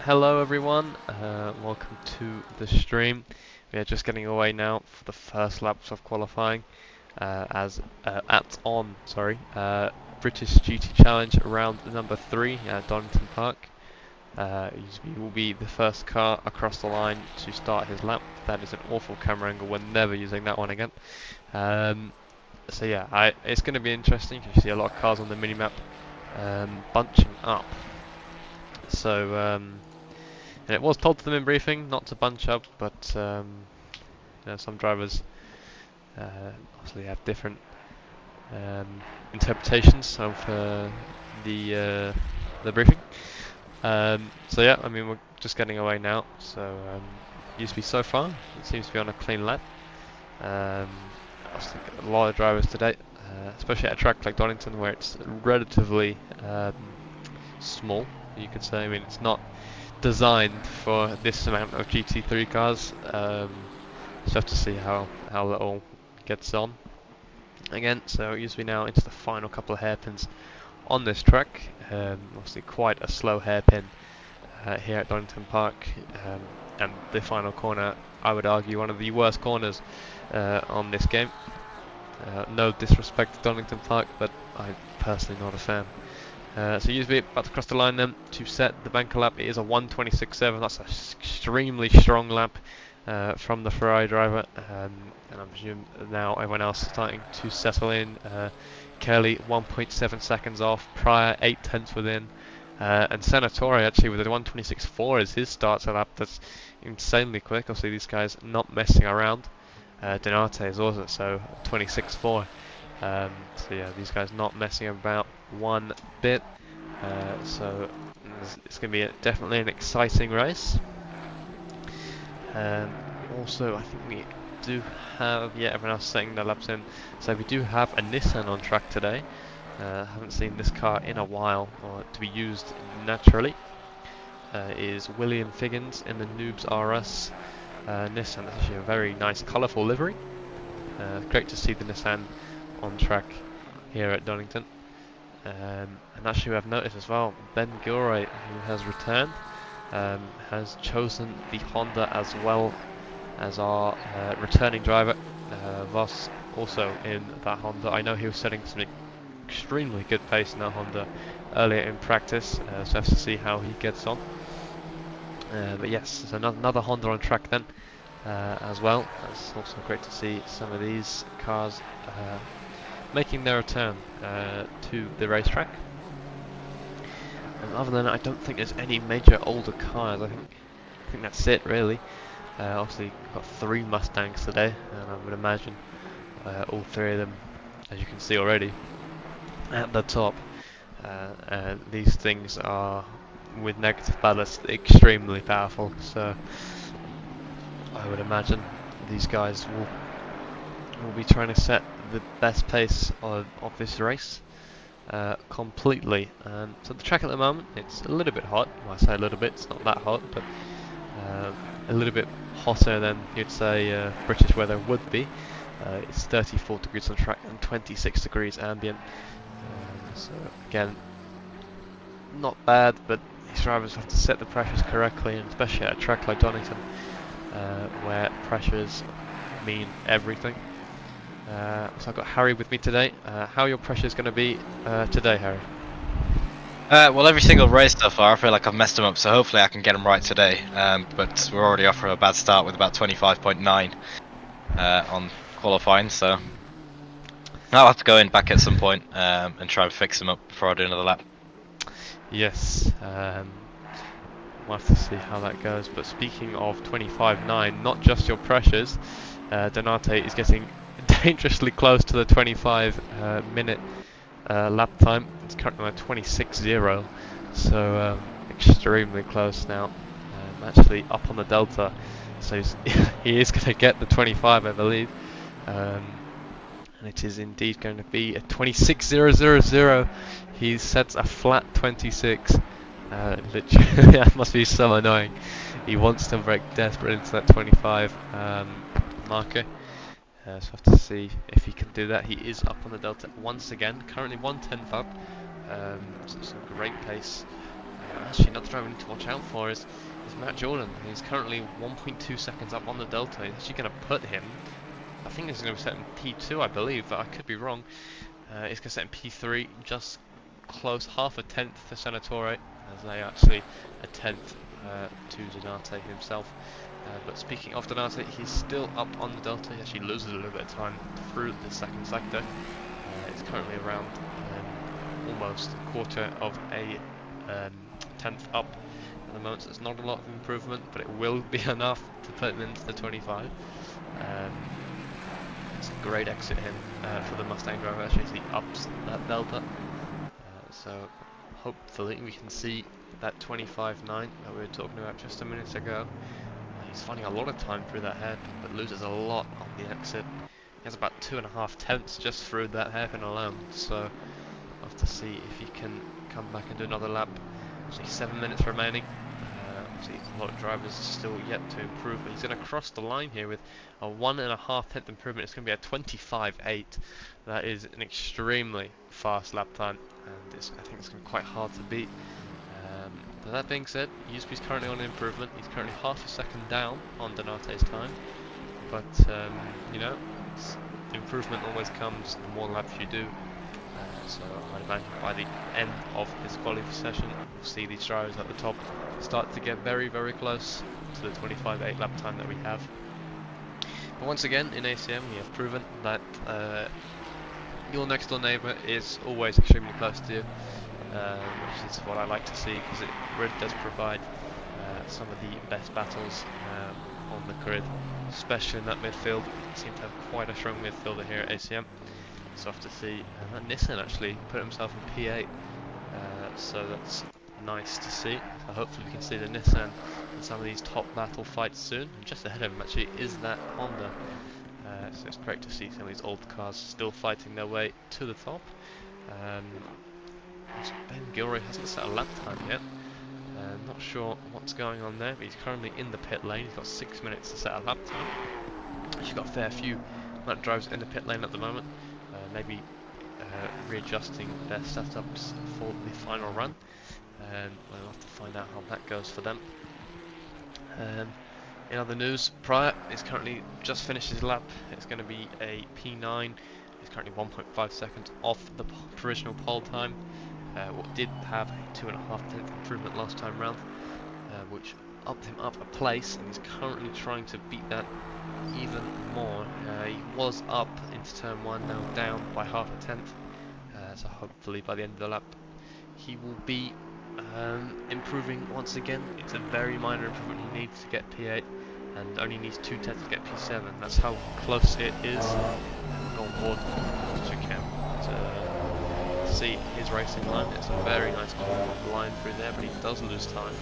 Hello everyone, welcome to the stream. We are just getting away now for the first laps of qualifying British GT Challenge round number 3 at Donington Park. He will be the first car across the line to start his lap. That is an awful camera angle, we're never using that one again. It's going to be interesting. You see a lot of cars on the minimap bunching up. And it was told to them in briefing not to bunch up, but some drivers obviously have different interpretations of the briefing. We're just getting away now. Used to be so far, it seems to be on a clean lap. Obviously, a lot of drivers today, especially at a track like Donington, where it's relatively small, you could say. I mean, it's not designed for this amount of GT3 cars. Just have to see how that all gets on. Again, so usually now into the final couple of hairpins on this track. Obviously quite a slow hairpin here at Donington Park, and the final corner, I would argue, one of the worst corners on this game. No disrespect to Donington Park, but I'm personally not a fan. So usually about to cross the line then to set the banker lap. It is a 1:26.7. That's an extremely strong lap from the Ferrari driver, and I'm presuming now everyone else is starting to settle in. Kelly 1.7 seconds off, Pryor 8/10 within, and Senatore actually with a 1:26.4 as his starts a lap. That's insanely quick. Obviously these guys not messing around. Donate is also so 26.4. These guys not messing about one bit. It's going to be definitely an exciting race. Also, I think we do have, everyone else setting their laps in. So we do have a Nissan on track today. Haven't seen this car in a while, or to be used naturally. Is William Figgins in the Noobs RS Nissan. That's actually a very nice, colourful livery. Great to see the Nissan on track here at Donington. And actually I've noticed as well, Ben Gilroy, who has returned, has chosen the Honda as well as our returning driver, Voss, also in that Honda. I know he was setting some extremely good pace in that Honda earlier in practice, so have to see how he gets on. But yes, there's another Honda on track then as well. It's also great to see some of these cars making their return to the racetrack. And other than that, I don't think there's any major older cars. I think that's it really. Obviously got 3 Mustangs today, and I would imagine all 3 of them, as you can see already, at the top. And these things are, with negative ballast, extremely powerful. So I would imagine these guys will be trying to set the best pace of this race completely. So the track at the moment, it's a little bit hot. Well, I say a little bit, it's not that hot, but a little bit hotter than you'd say British weather would be. It's 34 degrees on track and 26 degrees ambient. So again, not bad, but these drivers have to set the pressures correctly, and especially at a track like Donington, where pressures mean everything. So I've got Harry with me today. How are your pressures going to be today, Harry? Well, every single race so far, I feel like I've messed them up, so hopefully I can get them right today. But we're already off for a bad start with about 25.9 on qualifying, so I'll have to go in back at some point and try and fix them up before I do another lap. Yes, we'll have to see how that goes. But speaking of 25.9, not just your pressures, Donate is getting dangerously close to the 25 minute lap time. It's currently on a 26.0, so extremely close now. Actually up on the delta, so he is going to get the 25, I believe. And it is indeed going to be a 26.000. He sets a flat 26. Literally, that must be so annoying. He wants to break desperate into that 25 marker. So I have to see if he can do that. He is up on the delta once again, currently 1/10 up. So some great pace actually another driver we need to watch out for is Matt Jordan. He's currently 1.2 seconds up on the Delta. He's actually going to put him, I think this is going to be set in P2, I believe, but I could be wrong. He's going to set in P3, just close, half a tenth to Senatore, as they actually a tenth to Donate himself. But speaking of Donate, he's still up on the Delta. He actually loses a little bit of time through the second sector. It's currently around almost a quarter of a tenth up at the moment, so it's not a lot of improvement, but it will be enough to put him into the 25. It's a great exit in for the Mustang driver actually as he ups that Delta. So hopefully we can see that 25.9 that we were talking about just a minute ago. He's finding a lot of time through that hairpin, but loses a lot on the exit. He has about 2.5 tenths just through that hairpin alone, so we'll have to see if he can come back and do another lap. Actually 7 minutes remaining. Obviously a lot of drivers still yet to improve, but he's going to cross the line here with a 1.5 tenth improvement. It's going to be a 25.8. That is an extremely fast lap time, and I think it's going to be quite hard to beat. But that being said, USP's currently on an improvement. He's currently half a second down on Donate's time, but you know, the improvement always comes the more laps you do. So I'd imagine by the end of this qualifying session, we'll see these drivers at the top start to get very, very close to the 25.8 lap time that we have. But once again, in ACM, we have proven that your next door neighbour is always extremely close to you, which is what I like to see, because it really does provide some of the best battles on the grid, especially in that midfield. We seem to have quite a strong midfielder here at ACM. So off to see that Nissan actually put himself in P8, so that's nice to see. So hopefully we can see the Nissan in some of these top battle fights soon. And just ahead of him actually is that Honda, so it's great to see some of these old cars still fighting their way to the top. Ben Gilroy hasn't set a lap time yet. Not sure what's going on there, but he's currently in the pit lane. He's got 6 minutes to set a lap time. He's got a fair few drivers in the pit lane at the moment. Maybe readjusting their setups for the final run. We'll have to find out how that goes for them. In other news, Pryor is currently just finished his lap. It's going to be a P9. He's currently 1.5 seconds off the provisional pole time. What did have a 2.5 tenth improvement last time round, which upped him up a place, and he's currently trying to beat that even more. He was up into turn 1, now down by half a tenth, so hopefully by the end of the lap he will be improving once again. It's a very minor improvement. He needs to get P8 and only needs 2 tenths to get P7. That's how close it is. Go on board as you can to see his racing line. It's a very nice line through there, but he does lose time.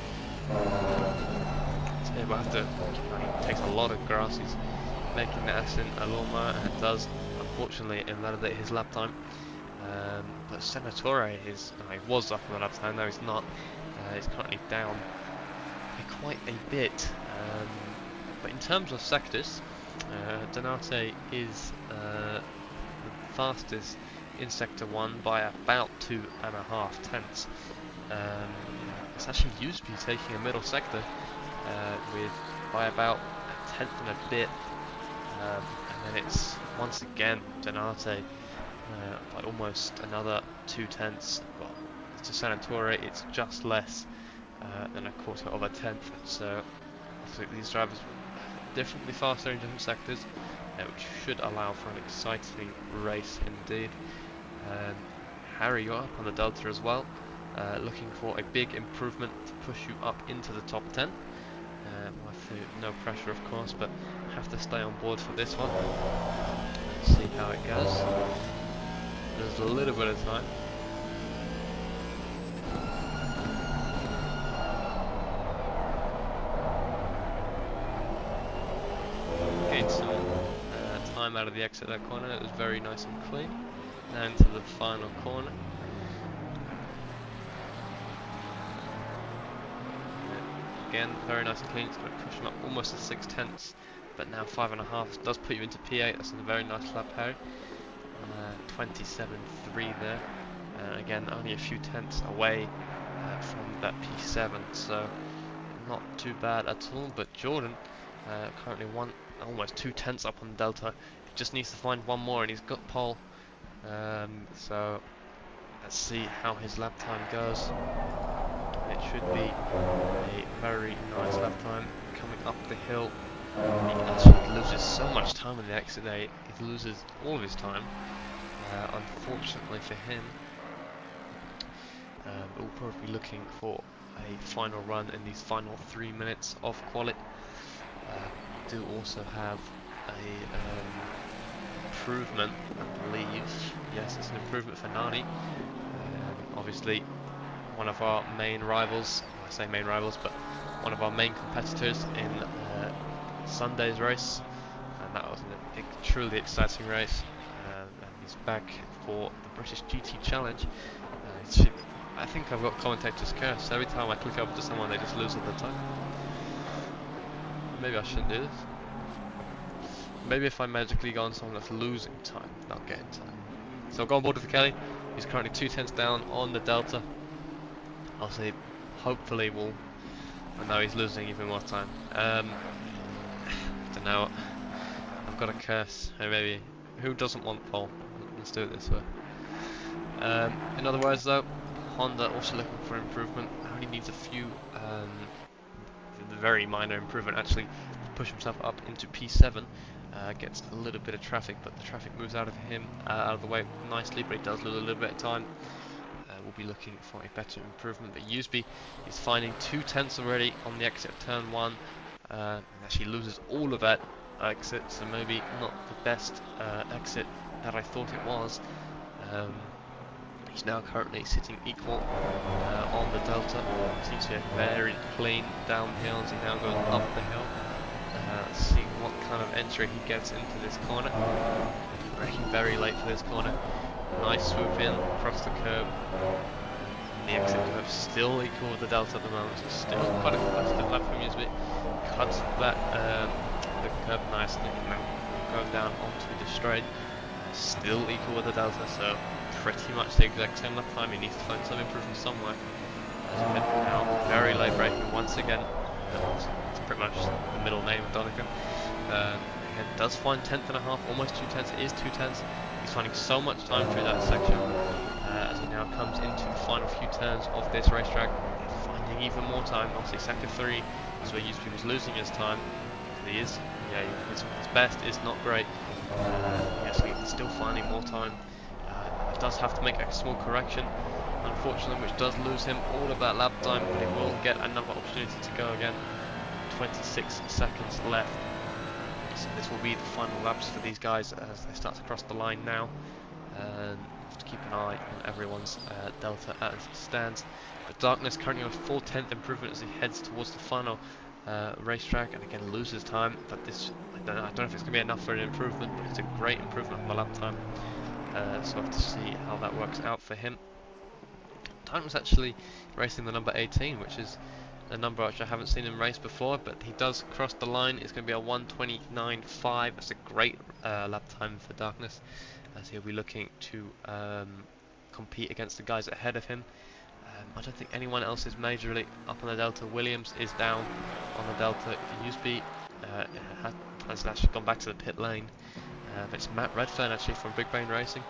So we'll have to, he takes a lot of grass. He's making that ascent a little more, and it does unfortunately invalidate his lap time. But Senatore he was up on the lap time, now he's not. He's currently down by quite a bit. But in terms of sectors, Donate is the fastest in sector 1 by about 2.5 tenths. It's actually USP taking a middle sector by about a tenth and a bit, and then it's once again Donate by almost another 2 tenths. Well, to Senatore it's just less than a quarter of a tenth, so obviously these drivers are differently faster in different sectors, which should allow for an exciting race indeed. Harry, you're up on the Delta as well, looking for a big improvement to push you up into the top 10. We'll have to, no pressure of course, but have to stay on board for this one. Let's see how it goes. There's a little bit of time. Gained some time out of the exit of that corner. It was very nice and clean. Now into the final corner. Again, very nice and clean. It's going to push him up almost to 6 tenths, but now 5.5 does put you into P8. That's a very nice lap, Harry. 27.3 there. Again, only a few tenths away from that P7, so not too bad at all. But Jordan currently almost 2 tenths up on Delta. He just needs to find one more, and he's got pole. So let's see how his lap time goes. It should be a very nice lap time coming up the hill. He actually loses so much time on the exit there. He loses all of his time, unfortunately for him. But we'll probably be looking for a final run in these final 3 minutes of quali. We do also have a improvement, I believe. Yes, it's an improvement for Nani. Obviously, one of our main rivals. I say main rivals, but one of our main competitors in Sunday's race, and that was a truly exciting race. And he's back for the British GT Challenge. I think I've got commentator's curse. Every time I click over to someone, they just lose all the time. Maybe I shouldn't do this. Maybe if I magically go on someone that's losing time, not getting time. So I'll go on board with Kelly. He's currently 2 tenths down on the Delta. I'll see. Hopefully we'll. I know he's losing even more time. Don't know. I've got a curse. Maybe. Who doesn't want pole? Let's do it this way. In other words, though, Honda also looking for improvement. Only needs a few, very minor improvement actually, to push himself up into P7. Gets a little bit of traffic, but the traffic moves out of him, out of the way nicely. But he does lose a little bit of time. We'll be looking for a better improvement. But Usby is finding 2 tenths already on the exit of turn 1. And actually loses all of that exit, so maybe not the best exit that I thought it was. He's now currently sitting equal on the Delta. Seems to be a very clean downhill as he now goes up the hill. Let's see what kind of entry he gets into this corner. Braking very late for this corner. Nice swoop in across the curb. The exit curve still equal with the Delta at the moment, so still quite a competitive lap from Usby. Cuts that the curb nicely and now goes down onto the straight. Still equal with the Delta, so pretty much the exact same lap time. He needs to find some improvement somewhere. As we head now, very late braking once again. It's pretty much the middle name of Donica. Again, does find 10th.5, almost 2 tenths. It is 2 tenths. He's finding so much time through that section as he now comes into the final few turns of this racetrack. Finding even more time. Obviously, sector 3 is where Usby was losing his time. He is, his best is not great. So he's still finding more time. Does have to make a small correction, unfortunately, which does lose him all of that lap time, but he will get another opportunity to go again. 26 seconds left. So this will be the final laps for these guys as they start to cross the line now. Have to keep an eye on everyone's Delta as it stands. But Darkness currently on a 4/10 improvement as he heads towards the final racetrack, and again loses time. But this, I don't know if it's going to be enough for an improvement, but it's a great improvement on the lap time. So I have to see how that works out for him. Darkness actually racing the number 18, which is a number which I haven't seen him race before, but he does cross the line. It's going to be a 1:29.5. That's a great lap time for Darkness, as he'll be looking to compete against the guys ahead of him. I don't think anyone else is majorly up on the Delta. Williams is down on the Delta. Usby has actually gone back to the pit lane. But it's Matt Redfern actually from Big Brain Racing.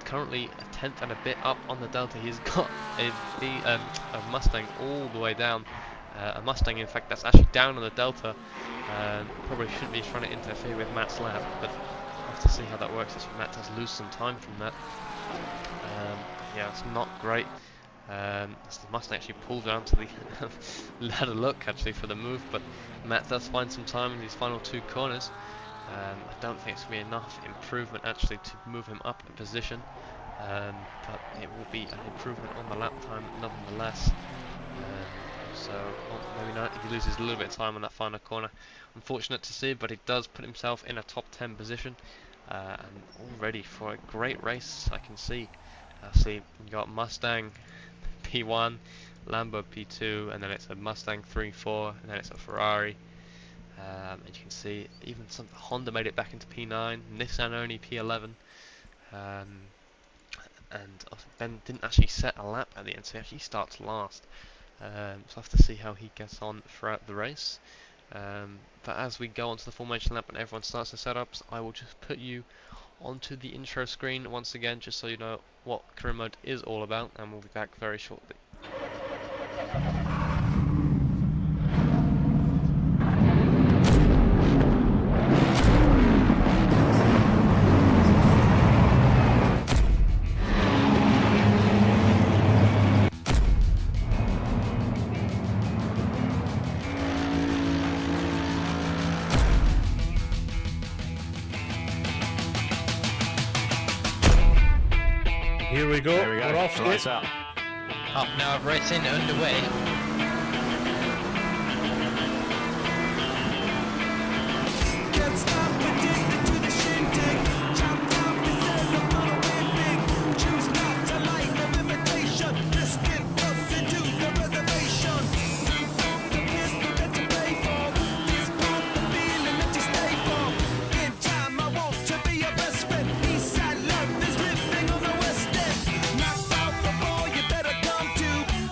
Currently a tenth and a bit up on the Delta. He's got a Mustang all the way down. A Mustang, in fact, that's actually down on the Delta. Probably shouldn't be trying to interfere with Matt's lap, but we'll have to see how that works as Matt does lose some time from that. Yeah, it's not great. The Mustang actually pulled down to the had a look actually for the move, but Matt does find some time in these final 2 corners. I don't think it's going to be enough improvement actually to move him up a position, but it will be an improvement on the lap time nonetheless. So maybe not, he loses a little bit of time on that final corner. Unfortunate to see, but he does put himself in a top 10 position, and all ready for a great race. I can see. See, you got Mustang P1, Lambo P2, and then it's a Mustang 3-4, and then it's a Ferrari. And you can see even some Honda made it back into P9, Nissan only P11. and Ben didn't actually set a lap at the end, so he actually starts last. So I'll have to see how he gets on throughout the race. But as we go onto the formation lap and everyone starts the setups, I will just put you onto the intro screen once again, just so you know what career mode is all about, and we'll be back very shortly. Here we go. There we go. We're off Lights skip. out. Half an hour of racing underway. Can't stop addicted to the shindig. Chop chop, it says I'm gonna win big. Choose not to like the invitation. Distant us into the reservation. The pistol that you pay for. This pump, the feeling that you stay for. In time, I want to be your best friend. Eastside love is living on the west end. Knocked out before you better come to.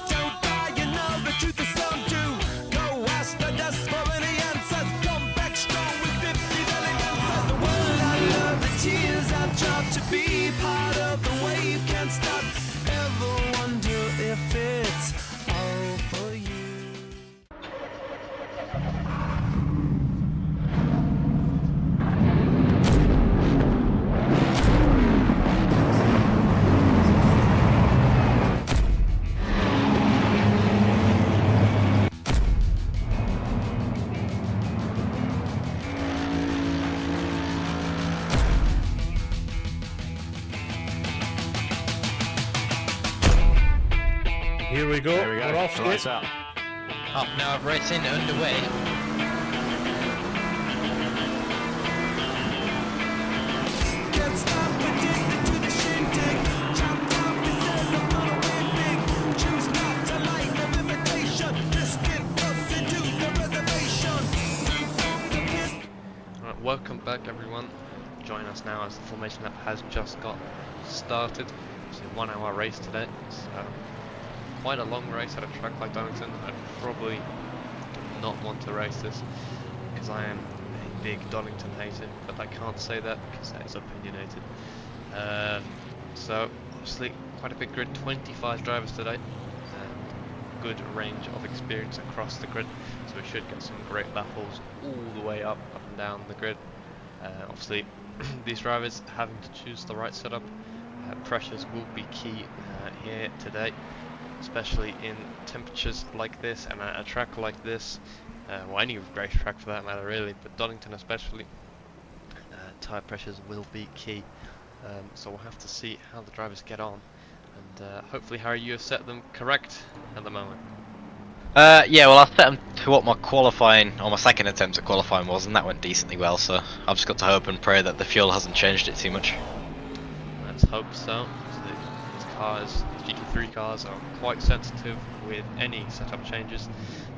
Don't die, you know the truth is some do. Go ask the dust for any answers. Come back strong with 50 million answers. The world I love, the tears I've dropped to be part of the wave can't stop. Ever wonder if it's all for you? Here we go. There we go. We're off Lights skip. out. Half an hour of racing underway. Can't stop addicted to the shindig. Chop chop, it says I'm gonna win big. Choose not to like the invitation. Distant us into the reservation. The pistol. Alright, welcome back everyone. Join us now as the formation lap has just got started. It's a 1 hour race today. It's quite a long race at a track like Donington. I'd probably not want to race this because I am a big Donington hater, but I can't say that because that is opinionated. So obviously quite a big grid, 25 drivers today, and good range of experience across the grid, so we should get some great battles all the way up and down the grid. Obviously these drivers having to choose the right setup, pressures will be key here today, especially in temperatures like this and at a track like this, well, any race track for that matter really, but Donington especially, tyre pressures will be key. So we'll have to see how the drivers get on, and hopefully Harry, you have set them correct at the moment. Yeah, well I set them to what my qualifying, or my second attempt at qualifying was, and that went decently well, so I've just got to hope and pray that the fuel hasn't changed it too much. Let's hope so. These cars, these GT3 cars, are quite sensitive with any setup changes,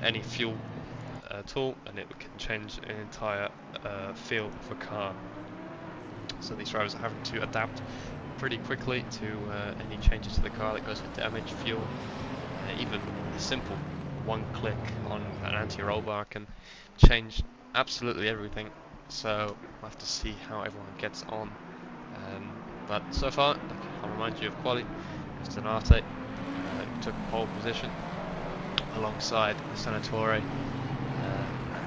any fuel tool, and it can change an entire feel of a car. So these drivers are having to adapt pretty quickly to any changes to the car that goes with damage, fuel, even a simple one click on an anti-roll bar can change absolutely everything. So we'll have to see how everyone gets on. But so far, I'll remind you of quali. Donate took pole position alongside the Senatore,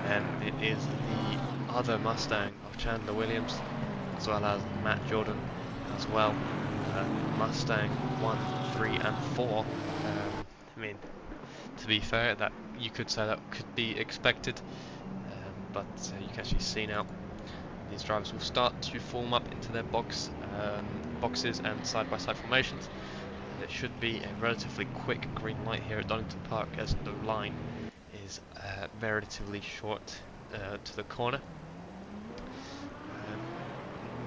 and it is the other Mustang of Chandler Williams, as well as Matt Jordan as well. Mustang 1, 3 and 4. I mean, to be fair, that you could say that could be expected, but you can actually see now these drivers will start to form up into their boxes and side-by-side formations. It should be a relatively quick green light here at Donington Park, as the line is relatively short to the corner.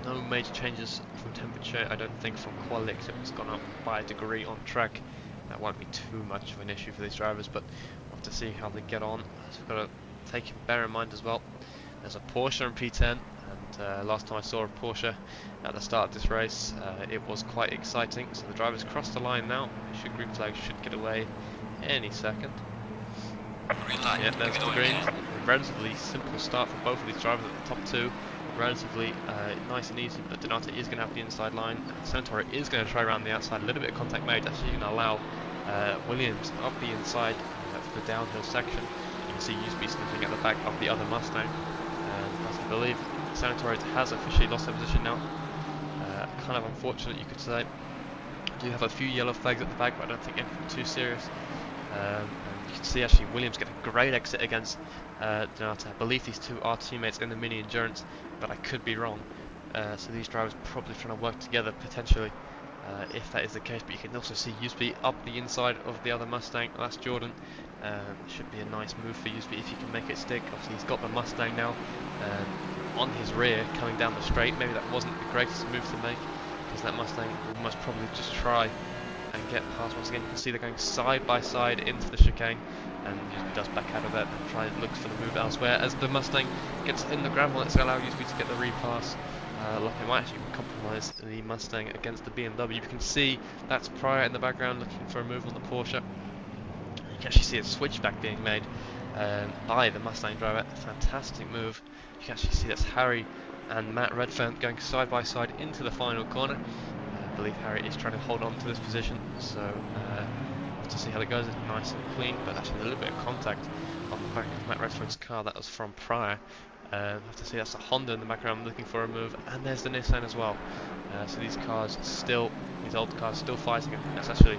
No major changes from temperature, I don't think, from quality, except it's gone up by a degree on track. That won't be too much of an issue for these drivers, but we'll have to see how they get on. So we've got to bear in mind as well, there's a Porsche in P10, and But last time I saw a Porsche at the start of this race, it was quite exciting. So the drivers crossed the line now. Green flag should get away any second. Yeah, there's the green. A relatively simple start for both of these drivers at the top two. Relatively nice and easy, but Donata is going to have the inside line. Senator is going to try around the outside. A little bit of contact made. That's actually going to allow Williams up the inside for the downhill section. You can see Usby sniffing at the back of the other Mustang. As I believe Senator has officially lost their position now. Kind of unfortunate, you could say. Do have a few yellow flags at the back, but I don't think anything too serious. And you can see actually Williams get a great exit against Donata. I believe these two are teammates in the Mini Endurance, but I could be wrong. So these drivers probably trying to work together potentially, if that is the case. But you can also see Usby up the inside of the other Mustang. That's Jordan. Should be a nice move for Usby if he can make it stick. Obviously he's got the Mustang now on his rear coming down the straight. Maybe that wasn't the greatest move to make, because that Mustang will most probably just try and get past once again. You can see they're going side by side into the chicane, and Usby does back out of that and try and look for the move elsewhere. As the Mustang gets in the gravel, let's allow Usby to get the repass. Luckily, might actually compromise the Mustang against the BMW. You can see that's Pryor in the background looking for a move on the Porsche. You can actually see a switchback being made by the Mustang driver. Fantastic move. You can actually see that's Harry and Matt Redfern going side by side into the final corner. I believe Harry is trying to hold on to this position, so we'll have to see how it goes. It's nice and clean, but actually a little bit of contact on the back of Matt Redfern's car. That was from Pryor. Have to see that's a Honda in the background looking for a move, and there's the Nissan as well. So these cars still, these old cars still fighting. That's actually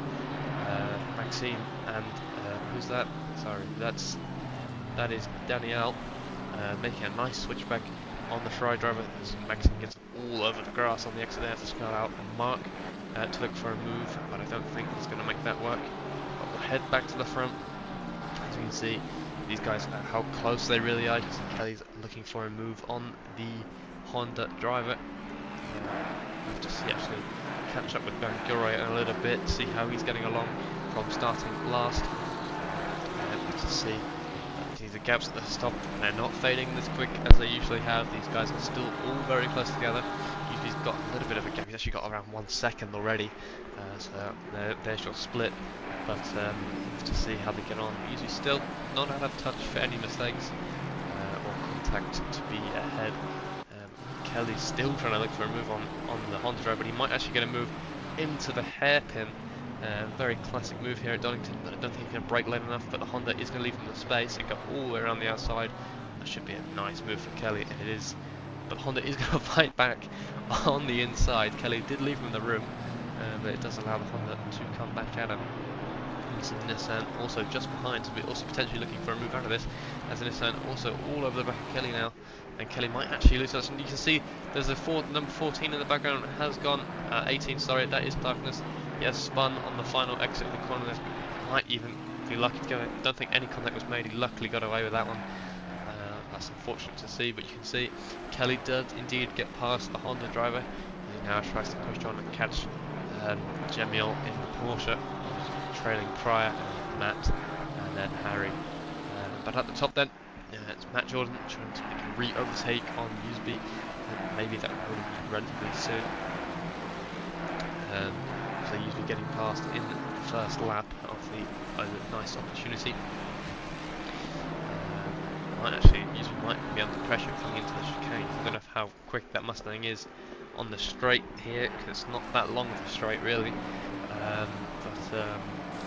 Maxime and who's that? Sorry, that is Danielle making a nice switchback on the Fry driver. Maxime gets all over the grass on the exit there to start out and Mark to look for a move, but I don't think he's going to make that work. But we'll head back to the front. As you can see, these guys, how close they really are. You can see Kelly's looking for a move on the Honda driver. We'll have to see actually catch up with Ben Gilroy in a little bit, see how he's getting along from starting last. To see the gaps at the stop, they're not fading this quick as they usually have. These guys are still all very close together. Usually he's got a little bit of a gap. He's actually got around 1 second already, so they're short split. But to see how they get on. Usually still not out of touch for any mistakes or contact to be ahead. Kelly's still trying to look for a move on the Honda driver, but he might actually get a move into the hairpin. Very classic move here at Donington, but I don't think he can brake late enough, but the Honda is going to leave him the space and go all the way around the outside. That should be a nice move for Kelly, and it is. But Honda is going to fight back on the inside. Kelly did leave him the room, but it does allow the Honda to come back at him. And Nissan also just behind, so we're also potentially looking for a move out of this, as Nissan also all over the back of Kelly now, and Kelly might actually lose us. And you can see there's a number 14 in the background, has gone, 18, sorry, that is Darkness. He has spun on the final exit of the corner. There might even be lucky to get it. Don't think any contact was made. He luckily got away with that one. That's unfortunate to see, but you can see Kelly does indeed get past the Honda driver. He now tries to push on and catch Jamil in the Porsche, trailing Pryor, Matt, and then Harry. But at the top then, it's Matt Jordan trying to make a re-overtake on Usby. Maybe that will be relatively soon. So Usby getting past in the first lap of the nice opportunity. Usby might be under pressure coming into the chicane. I don't know how quick that Mustang is on the straight here, because it's not that long of a straight really.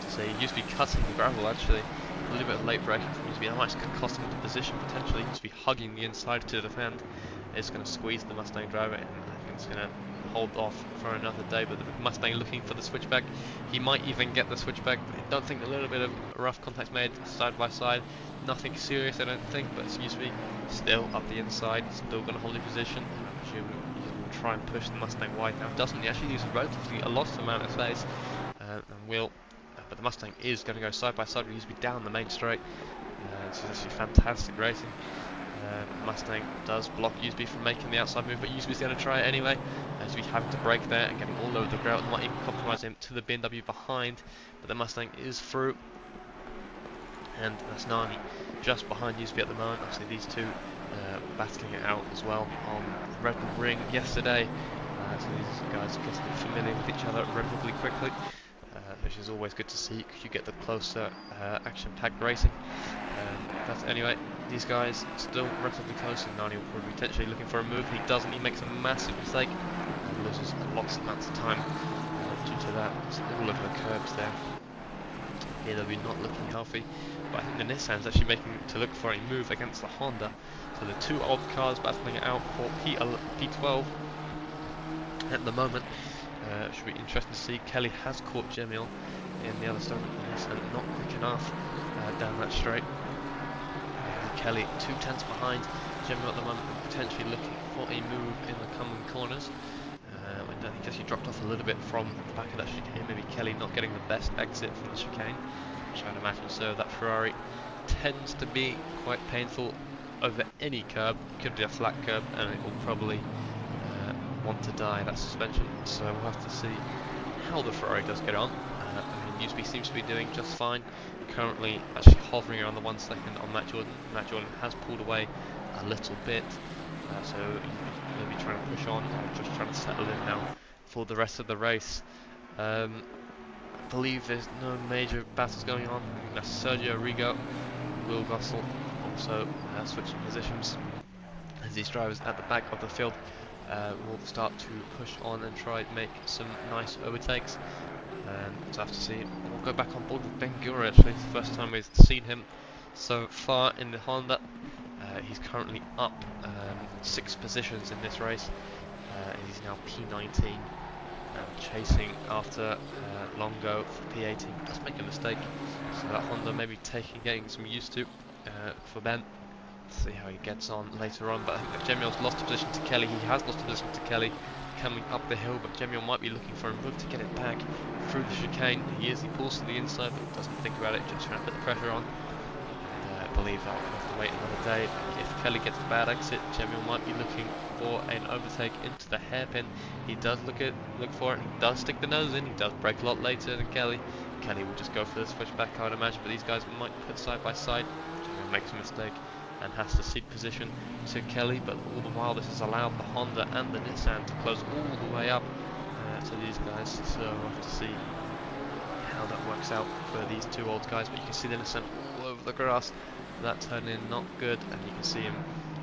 So Usby cutting the gravel actually. A little bit of late braking from Usby. That might cost him the position potentially. Usby hugging the inside to defend. It's going to squeeze the Mustang driver, and I think it's going to hold off for another day. But the Mustang looking for the switchback. He might even get the switchback. I don't think a little bit of rough contact made side by side. Nothing serious, I don't think. But it's Usby still up the inside. Still going to hold his position. I presume he's going to try and push the Mustang wide now. Doesn't he actually use relatively a lot of amount of space, and will. But the Mustang is going to go side by side with Usby down the main straight. So this is fantastic racing. Mustang does block Usby from making the outside move, but Usby's going to try it anyway. Usby having to brake there and getting all over the ground, might even compromise him to the BMW behind. But the Mustang is through. and that's Nani just behind Newsby at the moment. Obviously these two battling it out as well on the Red Bull Ring yesterday. So these guys are getting familiar with each other relatively quickly, which is always good to see because you get the closer action-packed racing. But anyway, these guys still relatively close, and Nani will probably potentially looking for a move. He doesn't. He makes a massive mistake and loses lots of amounts of time due to that. It's all over the curbs there. BW not looking healthy, but I think the Nissan's actually making to look for a move against the Honda. So the two old cars battling it out for P12 at the moment. Should be interesting to see. Kelly has caught Jemiel in the other side of the Nissan, not quick enough down that straight. Kelly 2/10 behind Jemiel at the moment, potentially looking for a move in the coming corners. I think actually dropped off a little bit from the back of that chicane. Maybe Kelly not getting the best exit from the chicane, which I'd imagine so. That Ferrari tends to be quite painful over any curb. It could be a flat curb, and it will probably want to die, that suspension. So we'll have to see how the Ferrari does get on. I mean, Newsby seems to be doing just fine. Currently, actually hovering around the 1 second on Matt Jordan. Matt Jordan has pulled away a little bit. So maybe trying to push on, or just trying to settle in now for the rest of the race. I believe there's no major battles going on. I think that's Sergio Rigo, Will Gossel also switching positions as these drivers at the back of the field will start to push on and try and make some nice overtakes. So I have to see. We'll go back on board with Ben Gura actually. It's the first time we've seen him so far in the Honda. He's currently up 6 positions in this race. He's now P19, chasing after Longo for P18. Does make a mistake, so that Honda maybe getting some used to for Ben. See how he gets on later on. But I think that Jemiel's lost position to Kelly. He has lost position to Kelly coming up the hill, but Jemiel might be looking for a move to get it back through the chicane. He pulls to the inside, but doesn't think about it, just trying to put the pressure on. I believe that we'll have to wait another day. If Kelly gets a bad exit, Jemiel might be looking for an overtake into the hairpin. He does look for it. He does stick the nose in. He does brake a lot later than Kelly. Kelly will just go for the switchback, I would imagine, but these guys might put side by side. Jemiel makes a mistake and has to cede position to Kelly, but all the while this has allowed the Honda and the Nissan to close all the way up to these guys. So we'll have to see how that works out for these two old guys. But you can see the Nissan all over the grass. That turn in not good, and you can see him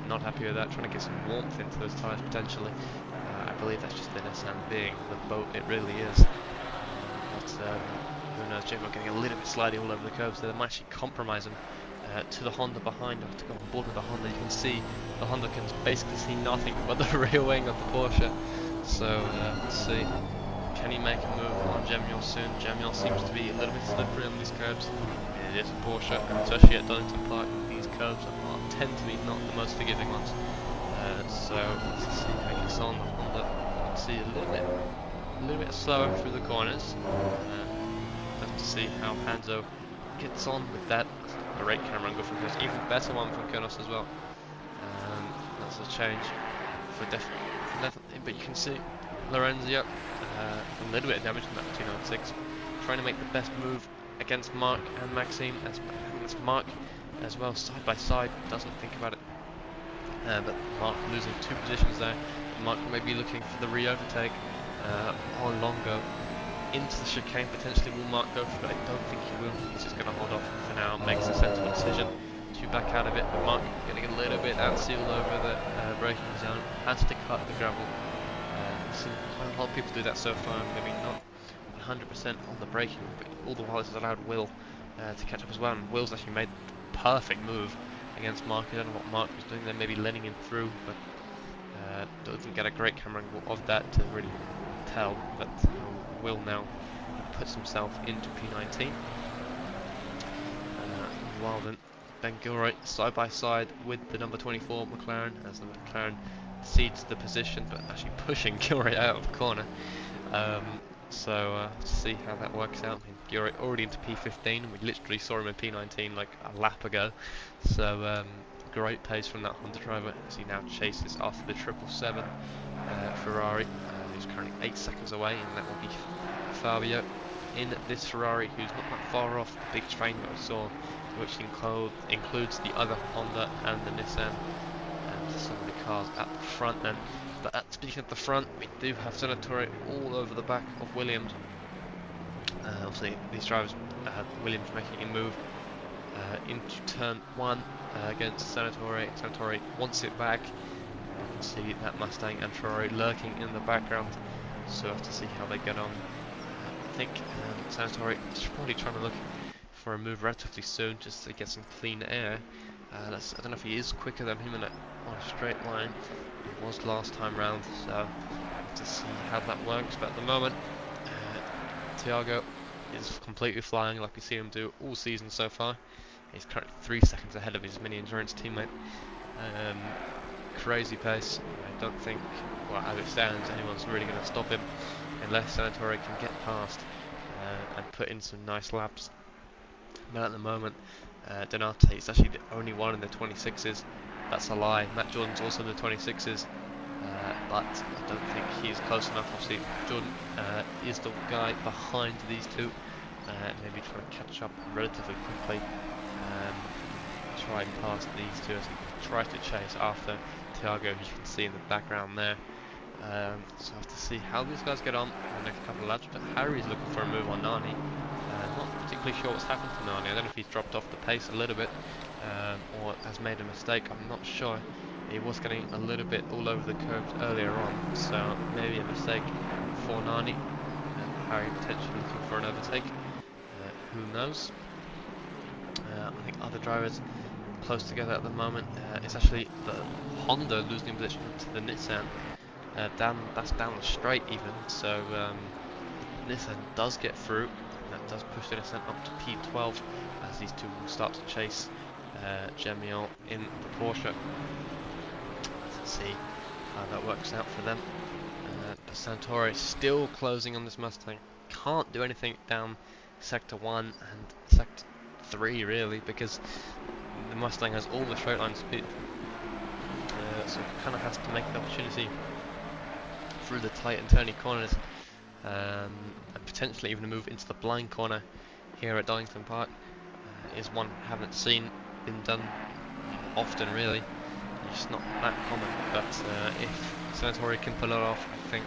not happy with that, trying to get some warmth into those tyres potentially. I believe that's just the Nissan being the boat it really is. But who knows, Jemiel getting a little bit slidey all over the curves there. They might actually compromise him to the Honda behind. I have to go on board with the Honda. You can see the Honda can basically see nothing but the rear wing of the Porsche. So let's see. Can he make a move on Jemiel soon? Jemiel seems to be a little bit slippery on these curbs. It is a Porsche, and especially at Donington Park, these curbs tend to be not the most forgiving ones. So let's see how he gets on. The Honda, you can see a little bit slower through the corners. Have to see how Hanzo gets on with that. Great camera angle from Kurnos, even better one from Kurnos as well. That's a change for definitely, but you can see Lorenzio a little bit of damage in that 296, trying to make the best move against Mark and Maxime. As Mark as well, side by side, doesn't think about it. But Mark losing 2 positions there. Mark may be looking for the re-overtake on Longo into the chicane. Potentially will Mark go for it? I don't think he will. He's just going to hold off for now. Makes a sensible decision to back out of it. But Mark getting a little bit antsy all over the braking zone. Has to cut the gravel. Seen quite a lot of people do that so far. Maybe not 100% on the braking, but all the while this has allowed Will to catch up as well. And Will's actually made the perfect move against Mark. I don't know what Mark was doing there. Maybe letting him through, but doesn't get a great camera angle of that to really tell. But Will now puts himself into P19. While then Ben Gilroy side by side with the number 24 McLaren, as the McLaren cedes the position, but actually pushing Gilroy out of the corner. So let's see how that works out. I mean, Gilroy already into P15, and we literally saw him in P19 like a lap ago. So great pace from that Honda driver as he now chases after the 777 Ferrari, who's currently 8 seconds away, and that will be Fabio. in this Ferrari, who's not that far off the big train that I saw, which includes the other Honda and the Nissan and some of the cars at the front then. But speaking of the front, we do have Senatore all over the back of Williams. Obviously, these drivers, Williams making a move into turn 1 against Senatore. Senatore wants it back. You can see that Mustang and Ferrari lurking in the background, so we'll have to see how they get on. I think Senatore is probably trying to look for a move relatively soon just to get some clean air. I don't know if he is quicker than him on a straight line. He was last time round, so we'll have to see how that works. But at the moment, Thiago is completely flying like we see him do all season so far. He's currently 3 seconds ahead of his mini endurance teammate. Crazy pace. I don't think, well, as it stands, anyone's really going to stop him unless Senatore can get past and put in some nice laps. But at the moment, Donate is actually the only one in the 26s. That's a lie. Matt Jordan's also in the 26s, but I don't think he's close enough. Obviously, Jordan is the guy behind these two, maybe trying to catch up relatively quickly. Try and pass these two as he tries to chase after Thiago, who you can see in the background there. So I have to see how these guys get on in the next couple of laps. But Harry's looking for a move on Nani. Not particularly sure what's happened to Nani. I don't know if he's dropped off the pace a little bit or has made a mistake. I'm not sure. He was getting a little bit all over the curves earlier on, so maybe a mistake for Nani. Harry potentially looking for an overtake. Who knows? I think other drivers close together at the moment. It's actually the Honda losing position to the Nissan. That's down the straight even, so Nissan does get through. That does push the Nissan up to P12 as these two will start to chase Gemiel in the Porsche. Let's see how that works out for them. But Senatore is still closing on this Mustang. Can't do anything down Sector 1 and Sector 3 really, because the Mustang has all the straight line speed. So it kind of has to make the opportunity through the tight and turny corners, and potentially even a move into the blind corner here at Donington Park is one I haven't seen been done often really. It's not that common, but if Senatore can pull it off, I think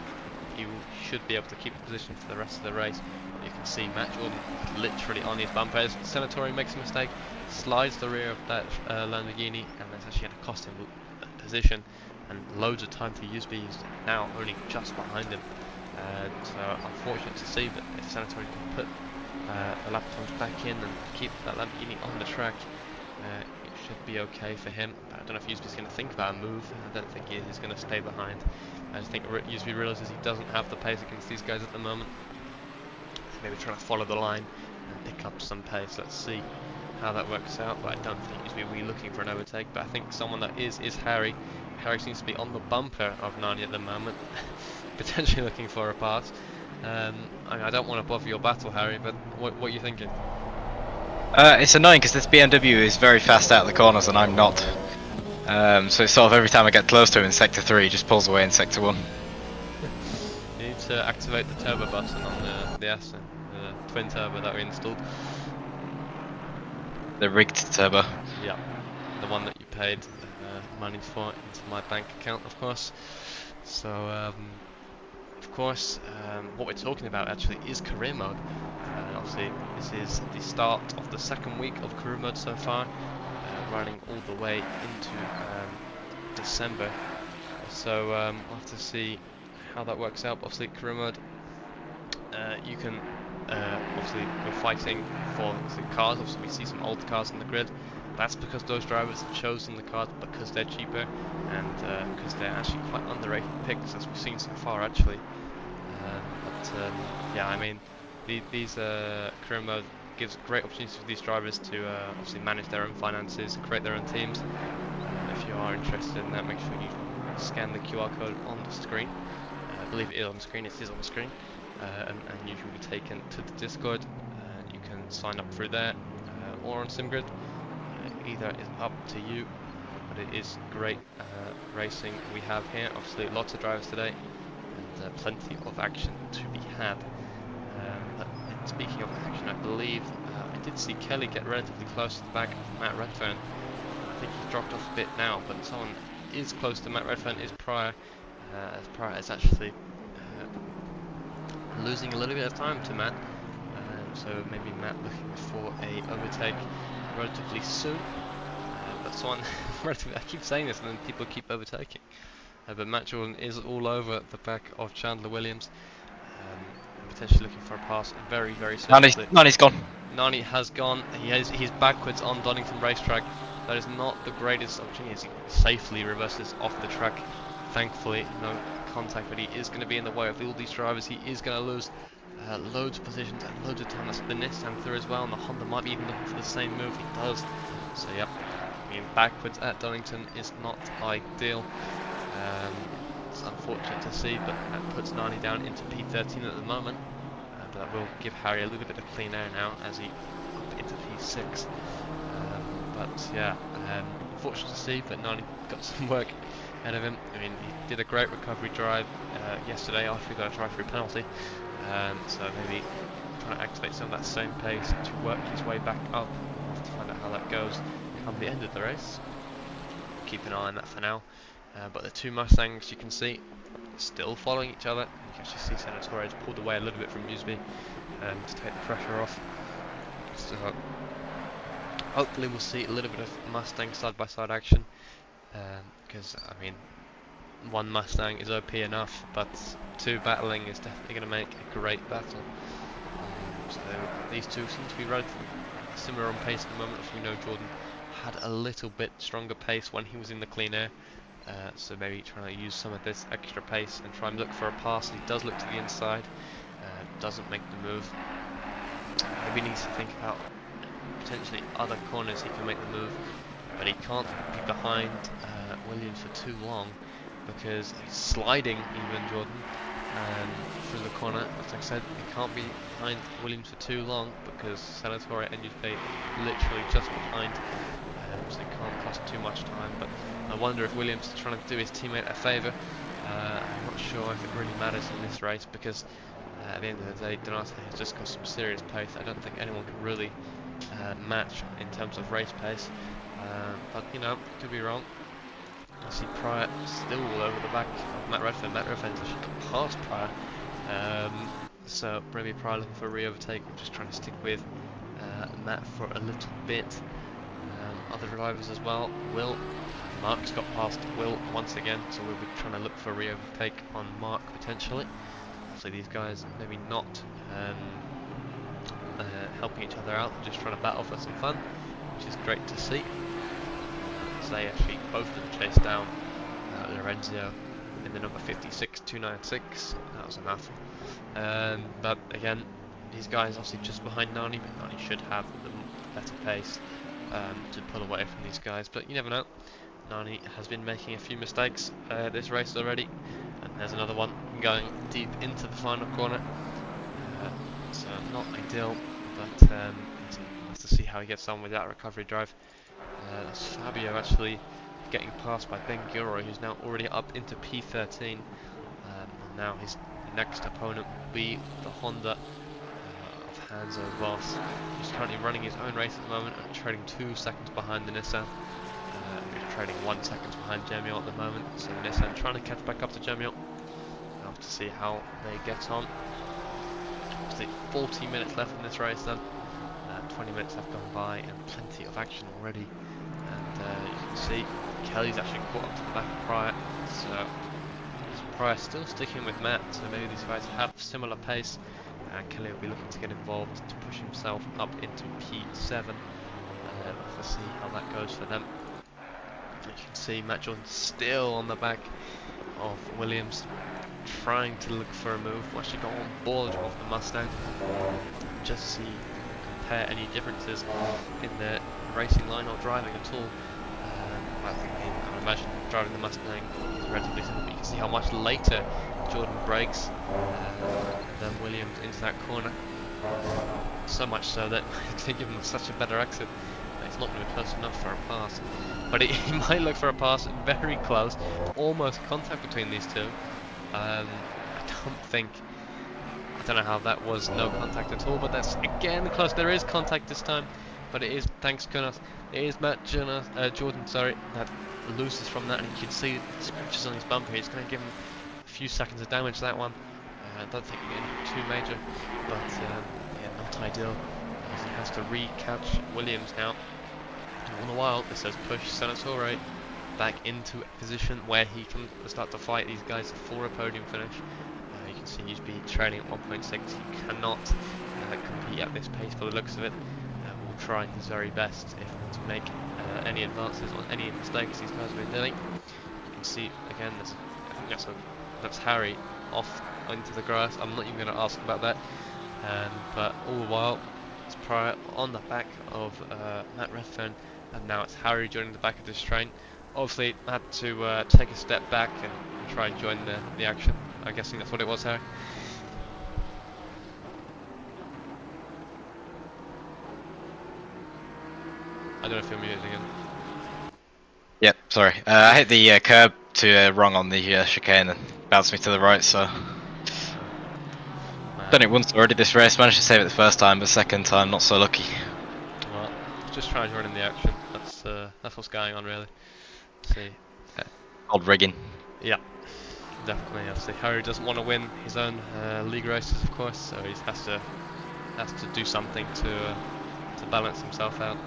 he should be able to keep the position for the rest of the race. You can see Matt Jordan literally on his bumpers. Senatore makes a mistake, slides the rear of that Lamborghini, and that's actually going to cost him position and loads of time for USB. He's now only just behind him. So unfortunate to see, but if Senatore can put the lap times back in and keep that Lamborghini on the track, it should be okay for him. I don't know if USB is going to think about a move. I don't think he is. He's going to stay behind. I just think USB realizes he doesn't have the pace against these guys at the moment. Maybe trying to follow the line and pick up some pace. Let's see how that works out, but I don't think he's really looking for an overtake. But I think someone that is Harry. Harry seems to be on the bumper of Nani at the moment, potentially looking for a pass. I don't want to bother your battle, Harry, but what are you thinking? It's annoying because this BMW is very fast out of the corners and I'm not. So it's sort of every time I get close to him in Sector 3, he just pulls away in Sector 1. You need to activate the turbo button on the Aston, the twin turbo that we installed. The rigged turbo. Yeah, the one that you paid money for into my bank account, of course. So, of course, what we're talking about actually is career mode. Obviously, this is the start of the second week of career mode so far, running all the way into December. So we'll have to see how that works out. Obviously, career mode, you can obviously we're fighting for the cars. Obviously, we see some old cars on the grid. That's because those drivers have chosen the cars because they're cheaper and because they're actually quite underrated picks, as we've seen so far actually. Yeah, I mean, these career mode gives great opportunities for these drivers to obviously manage their own finances, create their own teams. If you are interested in that, make sure you scan the QR code on the screen. I believe it is on the screen. It is on the screen, and you will be taken to the Discord. You can sign up through there or on SimGrid. Either is up to you, but it is great racing we have here. Obviously, lots of drivers today, and plenty of action to be had. But speaking of action, I believe I did see Kelly get relatively close to the back of Matt Redfern. I think he's dropped off a bit now, but someone is close to Matt Redfern is Pryor. As Pryor is actually losing a little bit of time to Matt. So maybe Matt looking for a overtake relatively soon. But someone, I keep saying this and then people keep overtaking. But Matt Jordan is all over the back of Chandler Williams. Potentially looking for a pass very, very seriously. Nani's gone. Nani has gone. He's backwards on Donington Racetrack. That is not the greatest opportunity as he safely reverses off the track. Thankfully, no contact, but he is going to be in the way of all these drivers. He is going to lose loads of positions and loads of time. That's the Nissan through as well, and the Honda might be even looking for the same move. He does. So yep, being backwards at Donington is not ideal. It's unfortunate to see, but that puts Nani down into P13 at the moment. But that will give Harry a little bit of clean air now as he up into P6. But yeah, unfortunate to see, but Nani got some work ahead of him. I mean, he did a great recovery drive yesterday after he got a drive-through penalty. So maybe trying to activate some of that same pace to work his way back up. We'll have to find out how that goes come the end of the race. Keep an eye on that for now. But the two Mustangs, you can see, still following each other. You can actually see Senatore pulled away a little bit from Musby to take the pressure off. So hopefully we'll see a little bit of Mustang side-by-side action. Because, I mean, one Mustang is OP enough, but two battling is definitely going to make a great battle. So these two seem to be relatively similar on pace at the moment. As we know, Jordan had a little bit stronger pace when he was in the clean air. So maybe trying to use some of this extra pace and try and look for a pass. He does look to the inside, doesn't make the move. Maybe needs to think about potentially other corners he can make the move, but he can't be behind Williams for too long because he's sliding even Jordan through the corner. As I said, he can't be behind Williams for too long because Senatore and Musbe literally just behind. So it can't cost too much time, but I wonder if Williams is trying to do his teammate a favour. I'm not sure if it really matters in this race because at the end of the day, Donate has just got some serious pace. I don't think anyone can really match in terms of race pace, but you know, could be wrong. I see Pryor still all over the back of Matt Redfern. Matt Redfern's actually got past Pryor, so maybe Pryor looking for a re-overtake. We're just trying to stick with Matt for a little bit. Other drivers as well. Mark's got past Will once again, so we'll be trying to look for a re-overtake on Mark potentially. So these guys maybe not helping each other out, just trying to battle for some fun, which is great to see. So they actually both of them chased down Lorenzo in the number 56 296. That was enough. But again, these guys obviously just behind Nani, but Nani should have the better pace to pull away from these guys, but you never know. Nani has been making a few mistakes this race already, and there's another one going deep into the final corner, so not ideal, but has to see how he gets on with that recovery drive. That's Fabio actually getting passed by Ben Gilroy, who's now already up into P13, and now his next opponent will be the Honda Hanzo Voss, who's currently running his own race at the moment and trading 2 seconds behind the Nissan. He's trading 1 second behind Jamiel at the moment, so the Nissan trying to catch back up to Jamiel. We'll have to see how they get on. Obviously 40 minutes left in this race then. 20 minutes have gone by and plenty of action already. And you can see Kelly's actually caught up to the back of Pryor, so Pryor still sticking with Matt, so maybe these guys have similar pace. Kelly will be looking to get involved to push himself up into P7. We'll have to see how that goes for them. You can see Matt Jordan still on the back of Williams, trying to look for a move. We'll actually go on board of the Mustang, just see if we can compare any differences in their racing line or driving at all. I would imagine driving the Mustang is relatively simple, but you can see how much later Jordan brakes than Williams into that corner. So much so that it's going to give him such a better exit. It's not going to be close enough for a pass. But he might look for a pass very close, almost contact between these two. I don't know how that was no contact at all, but that's again close. There is contact this time, but it is, thanks goodness, it is Jordan, sorry, that loses from that, and you can see the scratches on his bumper. It's going to give him a few seconds of damage, that one. I don't think anything too major, but yeah, not ideal, as he has to re-catch Williams now. All the while, it says push Senatore back into a position where he can start to fight these guys for a podium finish. You can see he's been trailing at 1.6. He cannot compete at this pace by the looks of it. Will try his very best if not to make any advances on any mistakes these guys have been doing. You can see again, that's Harry off into the grass. I'm not even going to ask about that. But all the while, it's Pryor on the back of Matt Redfern, and now it's Harry joining the back of this train. Obviously, had to take a step back and try and join the action. I'm guessing that's what it was, Harry. I don't know if you're muted again. Yep, sorry. I hit the curb to wrong on the chicane and bounced me to the right, so... Done it once already this race, managed to save it the first time, but second time not so lucky. Well, just trying to join in the action. That's what's going on, really. See. Old rigging. Yeah, definitely. Obviously, Harry doesn't want to win his own league races, of course, so he has to do something to balance himself out.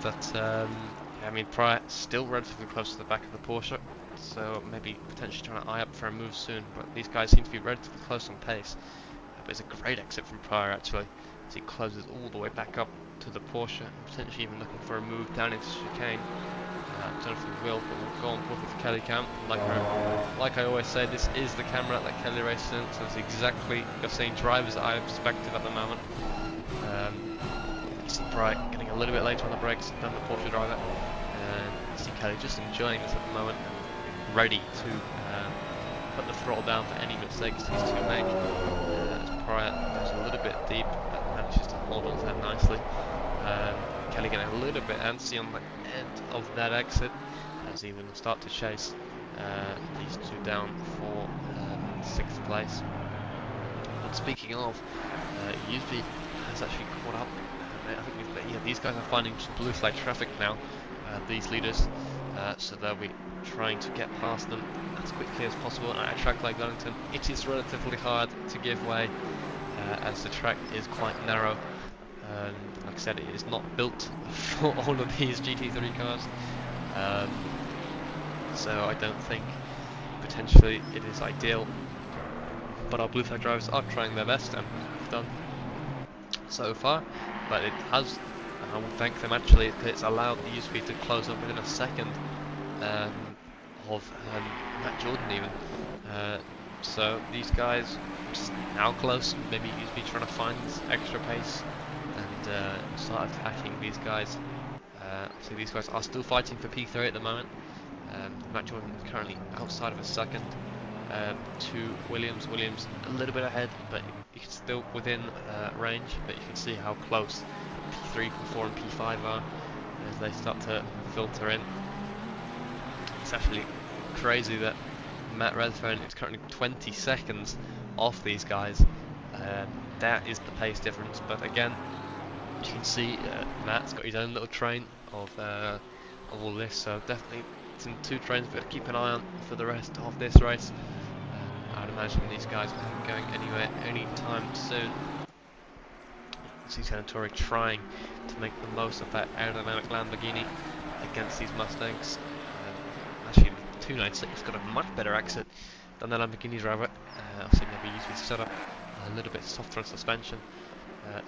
But yeah, I mean, Pryor still relatively close to the back of the Porsche, so maybe potentially trying to eye up for a move soon. But these guys seem to be relatively close on pace. But it's a great exit from Pryor actually, as he closes all the way back up to the Porsche, and potentially even looking for a move down into chicane. I don't know if he will, but we'll go on board with the Kelly cam. Like I always say, this is the camera that Kelly races in, so it's exactly the same drivers that I have perspective at the moment. You see Pryor getting a little bit later on the brakes than the Porsche driver, and you see Kelly just enjoying this at the moment, ready to put the throttle down for any mistakes these two make. As Pryor goes a little bit deep, but manages to hold on to that nicely. Kelly getting a little bit antsy on the end of that exit, as he will start to chase these two down for 6th place. But speaking of, Usby has actually caught up. I think these guys are finding blue flag traffic now, these leaders, so they'll be trying to get past them as quickly as possible. And at a track like Donington, it is relatively hard to give way, as the track is quite narrow. And like I said, it is not built for all of these GT3 cars, so I don't think potentially it is ideal. But our blue flag drivers are trying their best, and have done so far. But it has, and I will thank them actually, because it's allowed the USP to close up within a second of Matt Jordan even. So these guys now close. Maybe USP trying to find this extra pace and start attacking these guys. So these guys are still fighting for P3 at the moment. Matt Jordan is currently outside of a second to Williams. Williams a little bit ahead, but he's still within range. But you can see how close P3, P4 and P5 are as they start to filter in. It's actually crazy that Matt Redfern is currently 20 seconds off these guys. That is the pace difference, but again, you can see Matt's got his own little train of all this, so definitely it's in 2 trains but keep an eye on for the rest of this race. I'd imagine these guys aren't going anywhere anytime soon. You see Senatore trying to make the most of that aerodynamic Lamborghini against these Mustangs. Actually, 296 got a much better exit than the Lamborghini driver. Obviously, maybe use his setup a little bit softer on suspension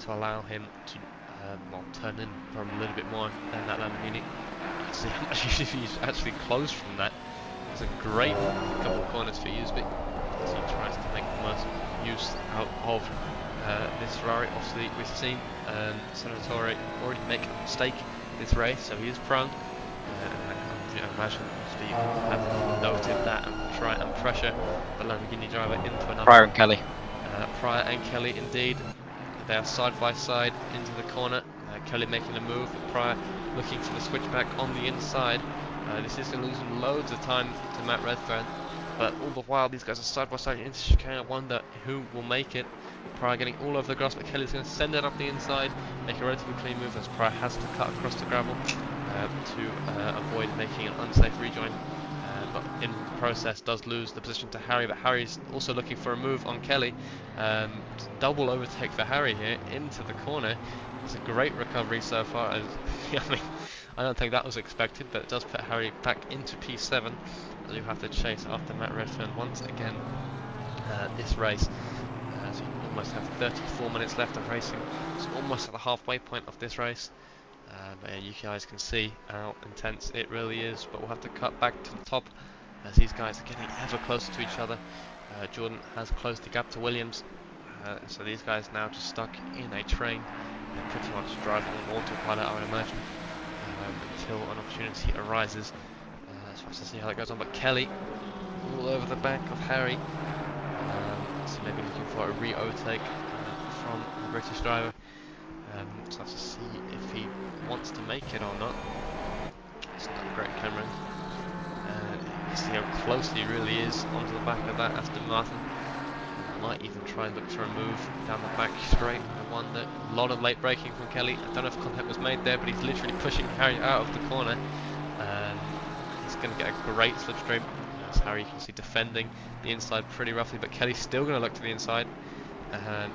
to allow him to turn in from a little bit more than that Lamborghini. You can see how much he's actually closed from that. It's a great couple of corners for Usby as he tries to make the most use out of this Ferrari. Obviously, we've seen Senatore already make a mistake this race, so he is prone. I imagine Steve have noted that and try and pressure the Lamborghini driver into another. Pryor and Kelly. Pryor and Kelly, indeed. They are side by side into the corner. Kelly making a move, but Pryor looking for the switchback on the inside. This is going to lose him loads of time to Matt Redfern, but all the while these guys are side by side into chicane. I wonder who will make it. Pryor getting all over the grass, but Kelly's going to send it up the inside, make a relatively clean move as Pryor has to cut across the gravel to avoid making an unsafe rejoin. But in the process does lose the position to Harry, but Harry's also looking for a move on Kelly. Double overtake for Harry here into the corner. It's a great recovery so far. I mean, I don't think that was expected, but it does put Harry back into P7 as you have to chase after Matt Redfern once again this race. So you almost have 34 minutes left of racing. It's almost at the halfway point of this race. But yeah, you guys can see how intense it really is, but we'll have to cut back to the top as these guys are getting ever closer to each other. Jordan has closed the gap to Williams, so these guys now just stuck in a train. They're pretty much driving on autopilot, I would imagine, until an opportunity arises. So we'll have to see how that goes on, but Kelly all over the back of Harry, so maybe looking for a re-overtake from the British driver. So let's see if he wants to make it or not. It's not a great camera. You see how close he really is onto the back of that Aston Martin. Might even try and look for a move down the back straight. I wonder. A lot of late braking from Kelly. I don't know if contact was made there, but he's literally pushing Harry out of the corner. He's going to get a great slipstream. As Harry, you can see, defending the inside pretty roughly, but Kelly's still going to look to the inside.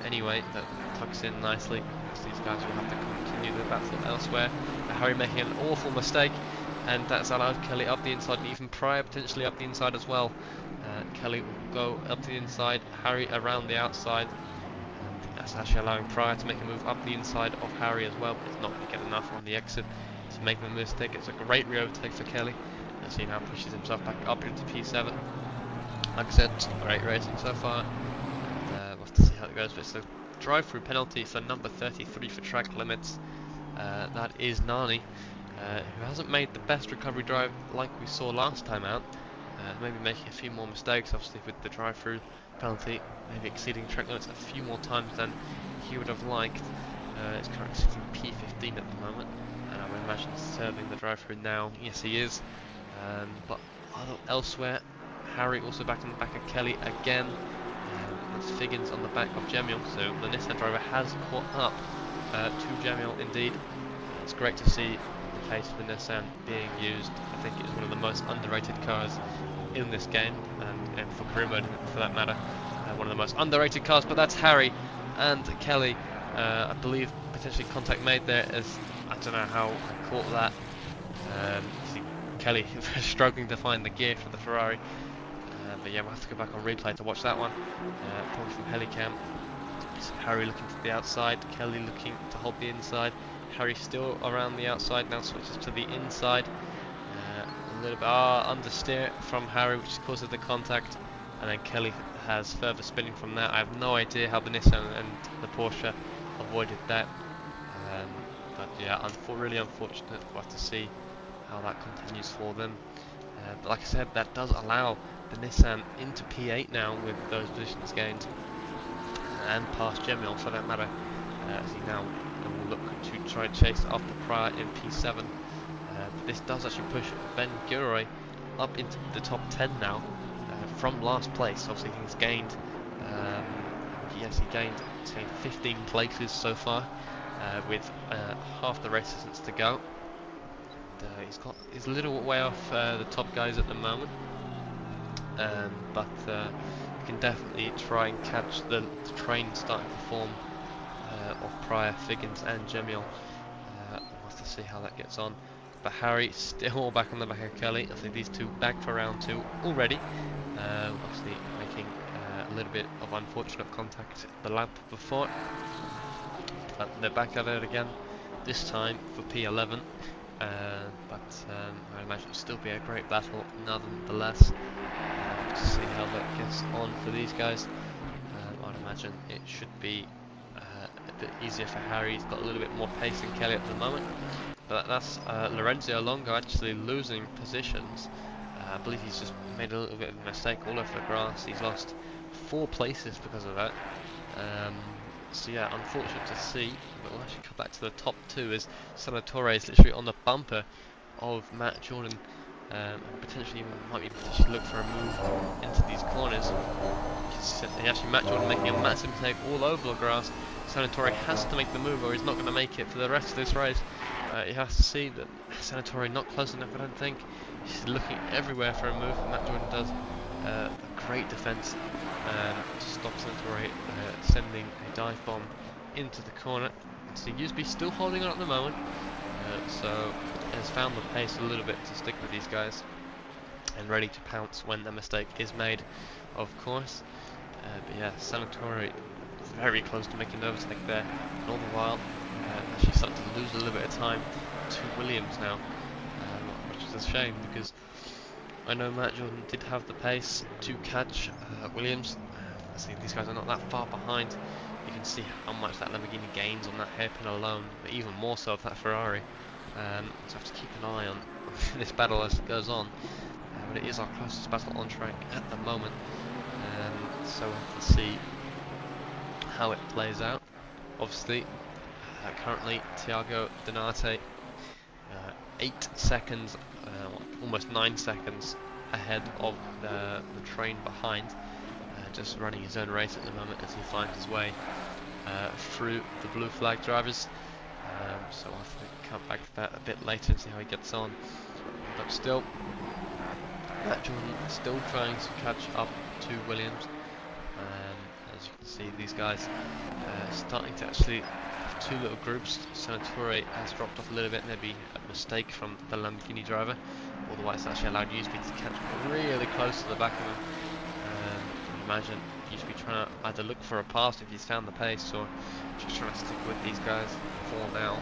Anyway, that tucks in nicely. These guys will have to continue the battle elsewhere. Harry making an awful mistake, and that's allowed Kelly up the inside, and even Pryor potentially up the inside as well. Kelly will go up the inside, Harry around the outside, and that's actually allowing Pryor to make a move up the inside of Harry as well, but it's not going to get enough on the exit to make the mistake. It's a great re-overtake for Kelly, as he now pushes himself back up into P7. Like I said, great racing so far, and we'll have to see how it goes, but it's a drive-through penalty for number 33 for track limits. That is Nani, who hasn't made the best recovery drive like we saw last time out. Maybe making a few more mistakes, obviously, with the drive-through penalty, maybe exceeding track limits a few more times than he would have liked. It's currently sitting P15 at the moment, and I would imagine serving the drive-through now. Yes, he is. But elsewhere, Harry also back in the back of Kelly again. That's Figgins on the back of Jemiel, so the Nissan driver has caught up to Jemiel indeed. It's great to see the case of the Nissan being used. I think it's one of the most underrated cars in this game, and for career mode for that matter. One of the most underrated cars, but that's Harry and Kelly. I believe potentially contact made there, as I don't know how I caught that. See Kelly struggling to find the gear for the Ferrari. But yeah, we'll have to go back on replay to watch that one. Probably from Helicam. So Harry looking to the outside, Kelly looking to hold the inside. Harry still around the outside, now switches to the inside. A little bit understeer from Harry, which causes the contact. And then Kelly has further spinning from that. I have no idea how the Nissan and the Porsche avoided that. But yeah, really unfortunate. We'll have to see how that continues for them. But like I said, that does allow the Nissan into P8 now with those positions gained, and past Jemiel for that matter, as he now will look to try and chase after Pryor in P7. But this does actually push Ben Gilroy up into the top 10 now from last place. Obviously he's gained, he gained 15 places so far with half the race distance to go. He's a little way off the top guys at the moment, but you can definitely try and catch the train starting to form of Pryor, Figgins and Jemiel. We'll have to see how that gets on. But Harry still back on the back of Kelly. I think these two back for round 2 already. Obviously making a little bit of unfortunate contact the lap before. But they're back at it again, this time for P11. But I imagine it'll still be a great battle nonetheless. To see how that gets on for these guys. I'd imagine it should be a bit easier for Harry. He's got a little bit more pace than Kelly at the moment. But that's Lorenzo Longo actually losing positions. I believe he's just made a little bit of a mistake all over the grass. He's lost 4 places because of that. So yeah, unfortunate to see, but we'll actually come back to the top 2 as Senatore is literally on the bumper of Matt Jordan. Potentially even might be potentially look for a move into these corners. Actually, Matt Jordan making a massive mistake all over the grass. Sanatore has to make the move, or he's not going to make it for the rest of this race. He has to see that Sanatore not close enough, I don't think. He's looking everywhere for a move, and Matt Jordan does a great defence to stop Sanatore sending a dive bomb into the corner. So Usby still holding on at the moment, so has found the pace a little bit to stick with these guys, and ready to pounce when the mistake is made, of course. But yeah, Sanatore very close to making an overtake there, and all the while actually starting to lose a little bit of time to Williams now, which is a shame because I know Matt Jordan did have the pace to catch Williams. See, these guys are not that far behind. You can see how much that Lamborghini gains on that hairpin alone, but even more so of that Ferrari. So I have to keep an eye on this battle as it goes on. But it is our closest battle on track at the moment. So we'll have to see how it plays out. Obviously, currently Thiago Donate 8 seconds, almost 9 seconds ahead of the train behind, just running his own race at the moment as he finds his way through the blue flag drivers. So I'll have to come back to that a bit later and see how he gets on. But still, Matt Jordan still trying to catch up to Williams. As you can see, these guys starting to actually have two little groups. Sanatore has dropped off a little bit, maybe a mistake from the Lamborghini driver. Otherwise, actually allowed Usby to catch really close to the back of him. You can imagine Usby trying to either look for a pass if he's found the pace, or just trying to stick with these guys for now.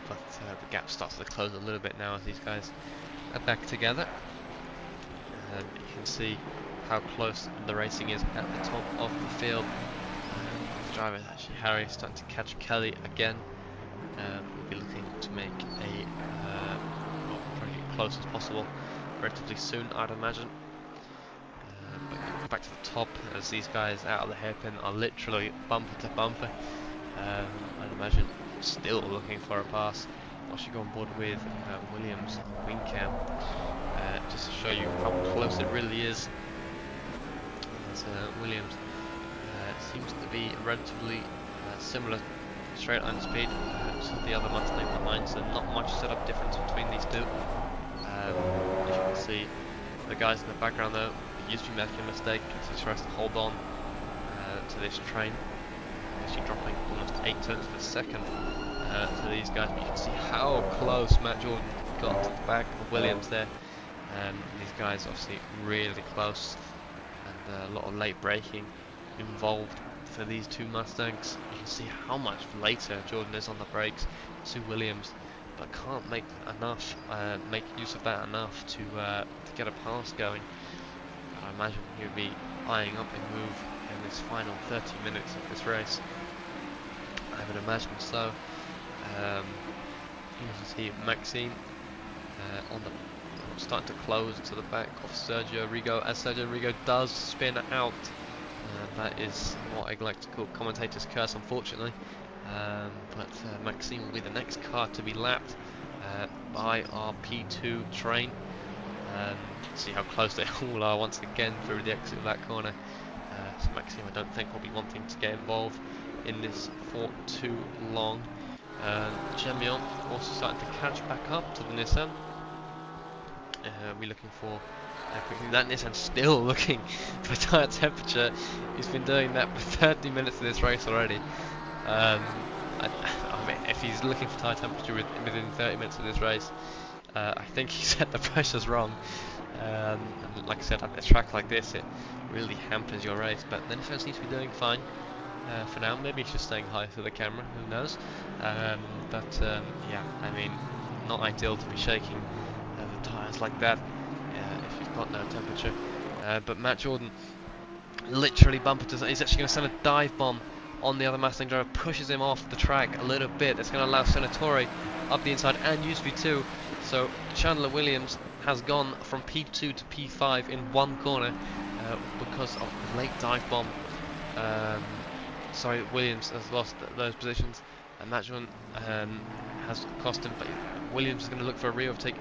But the gap starts to close a little bit now as these guys are back together. You can see how close the racing is at the top of the field. The driver is actually Harry, starting to catch Kelly again. We'll be looking to make a try to get close as possible relatively soon, I'd imagine. But go back to the top as these guys out of the hairpin are literally bumper to bumper. I'd imagine still looking for a pass. I should go on board with Williams on wing cam just to show you how close it really is. As Williams seems to be relatively similar straight line speed to the other Mustang behind, so not much setup difference between these two. As you can see, the guys in the background though used to be making a mistake as he tries to hold on to this train, actually dropping almost 8 turns per second to these guys. But you can see how close Matt Jordan got to the back of Williams there. These guys obviously really close, and a lot of late braking involved for these two Mustangs. You can see how much later Jordan is on the brakes to Williams, but can't make enough, make use of that enough to get a pass going. I imagine he would be eyeing up a move in this final 30 minutes of this race. I would imagine so. You can see Maxime on the starting to close to the back of Sergio Rigo, as Sergio Rigo does spin out. That is what I like to call commentator's curse, unfortunately. But Maxime will be the next car to be lapped by our P2 train. See how close they all are once again through the exit of that corner. So Maxime, I don't think, will be wanting to get involved in this for too long. Gemion also starting to catch back up to the Nissan. We're looking for quickly. That Nissan still looking for tyre temperature. He's been doing that for 30 minutes of this race already. I mean, if he's looking for tyre temperature within 30 minutes of this race, I think he set the pressures wrong. And like I said, at a track like this, it really hampers your race. But the Nissan seems to be doing fine for now. Maybe he's just staying high to the camera, who knows. Yeah, I mean, not ideal to be shaking the tyres like that if you've got no temperature. But Matt Jordan literally bumper to, he's actually going to send a dive bomb on the other Mustang driver, pushes him off the track a little bit. That's going to allow Sanatore up the inside and USP2. So Chandler Williams has gone from P2 to P5 in one corner because of the late dive bomb. Sorry, Williams has lost those positions, and Matt Jordan has cost him, but Williams is going to look for a re-overtake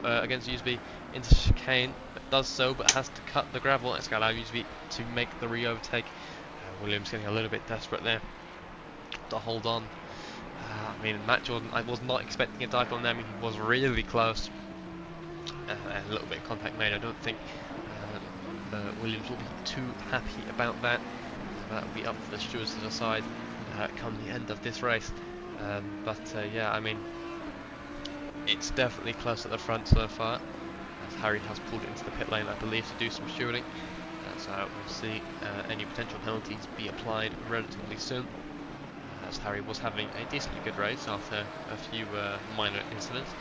against Usby into chicane, but does so, but has to cut the gravel. It's going to allow Usby to make the re-overtake. Williams getting a little bit desperate there to hold on. I mean, Matt Jordan, I was not expecting a dive on them. He was really close. A little bit of contact made. I don't think Williams will be too happy about that. That will be up for the stewards to decide come the end of this race. But yeah, I mean, it's definitely close at the front so far, as Harry has pulled into the pit lane, I believe, to do some stewarding. So we'll see any potential penalties be applied relatively soon, as Harry was having a decently good race after a few minor incidents.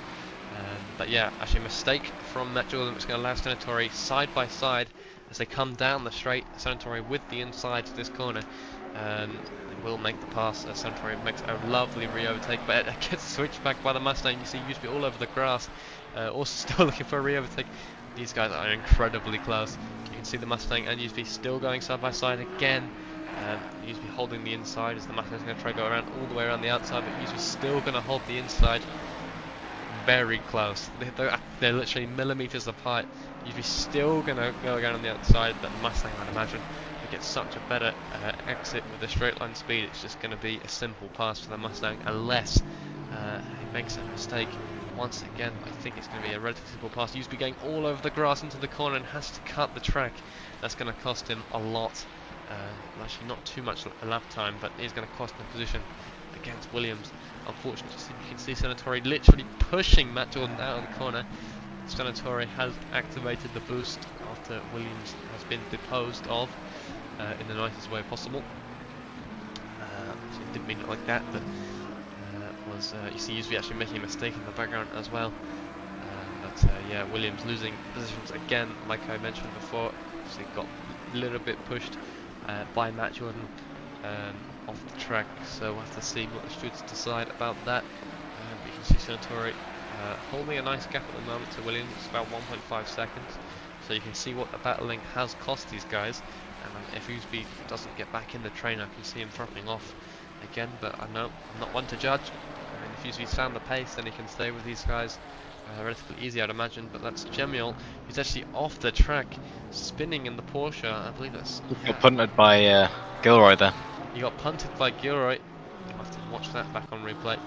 But yeah, actually a mistake from Matt Jordan, which is going to allow Senatori side by side as they come down the straight. Senatori with the inside to this corner. They will make the pass. Senatori makes a lovely re-overtake, but it gets switched back by the Mustang. You see Usby all over the grass, also still looking for a re-overtake. These guys are incredibly close. You can see the Mustang and Usby still going side by side again. Usby holding the inside as the Mustang's going to try to go around all the way around the outside, but Usby's still going to hold the inside. Very close. They're literally millimeters apart. Usby still going to go around on the outside. That Mustang, I'd imagine, to get such a better exit with the straight line speed. It's just going to be a simple pass for the Mustang, unless he makes a mistake. Once again, I think it's going to be a relatively simple pass. Usby going all over the grass into the corner and has to cut the track. That's going to cost him a lot. Actually, not too much lap time, but it is going to cost him position against Williams. Unfortunately, you can see Senatori literally pushing Matt Jordan out of the corner. Senatori has activated the boost after Williams has been disposed of in the nicest way possible. Actually, didn't mean it like that. That was you see Usby actually making a mistake in the background as well. But yeah, Williams losing positions again, like I mentioned before. So he got a little bit pushed by Matt Jordan off the track, so we'll have to see what the stewards decide about that. But you can see Senatori holding a nice gap at the moment to Williams, about 1.5 seconds. So you can see what the battling has cost these guys. And if Usby doesn't get back in the train, I can see him dropping off again. But I know I'm not one to judge. I mean, if Usby's found the pace, then he can stay with these guys relatively easy, I'd imagine. But that's Gemiel, who's actually off the track, spinning in the Porsche. I believe that's Got punted by Gilroy there. He got punted by Gilroy. You'll have to watch that back on replay.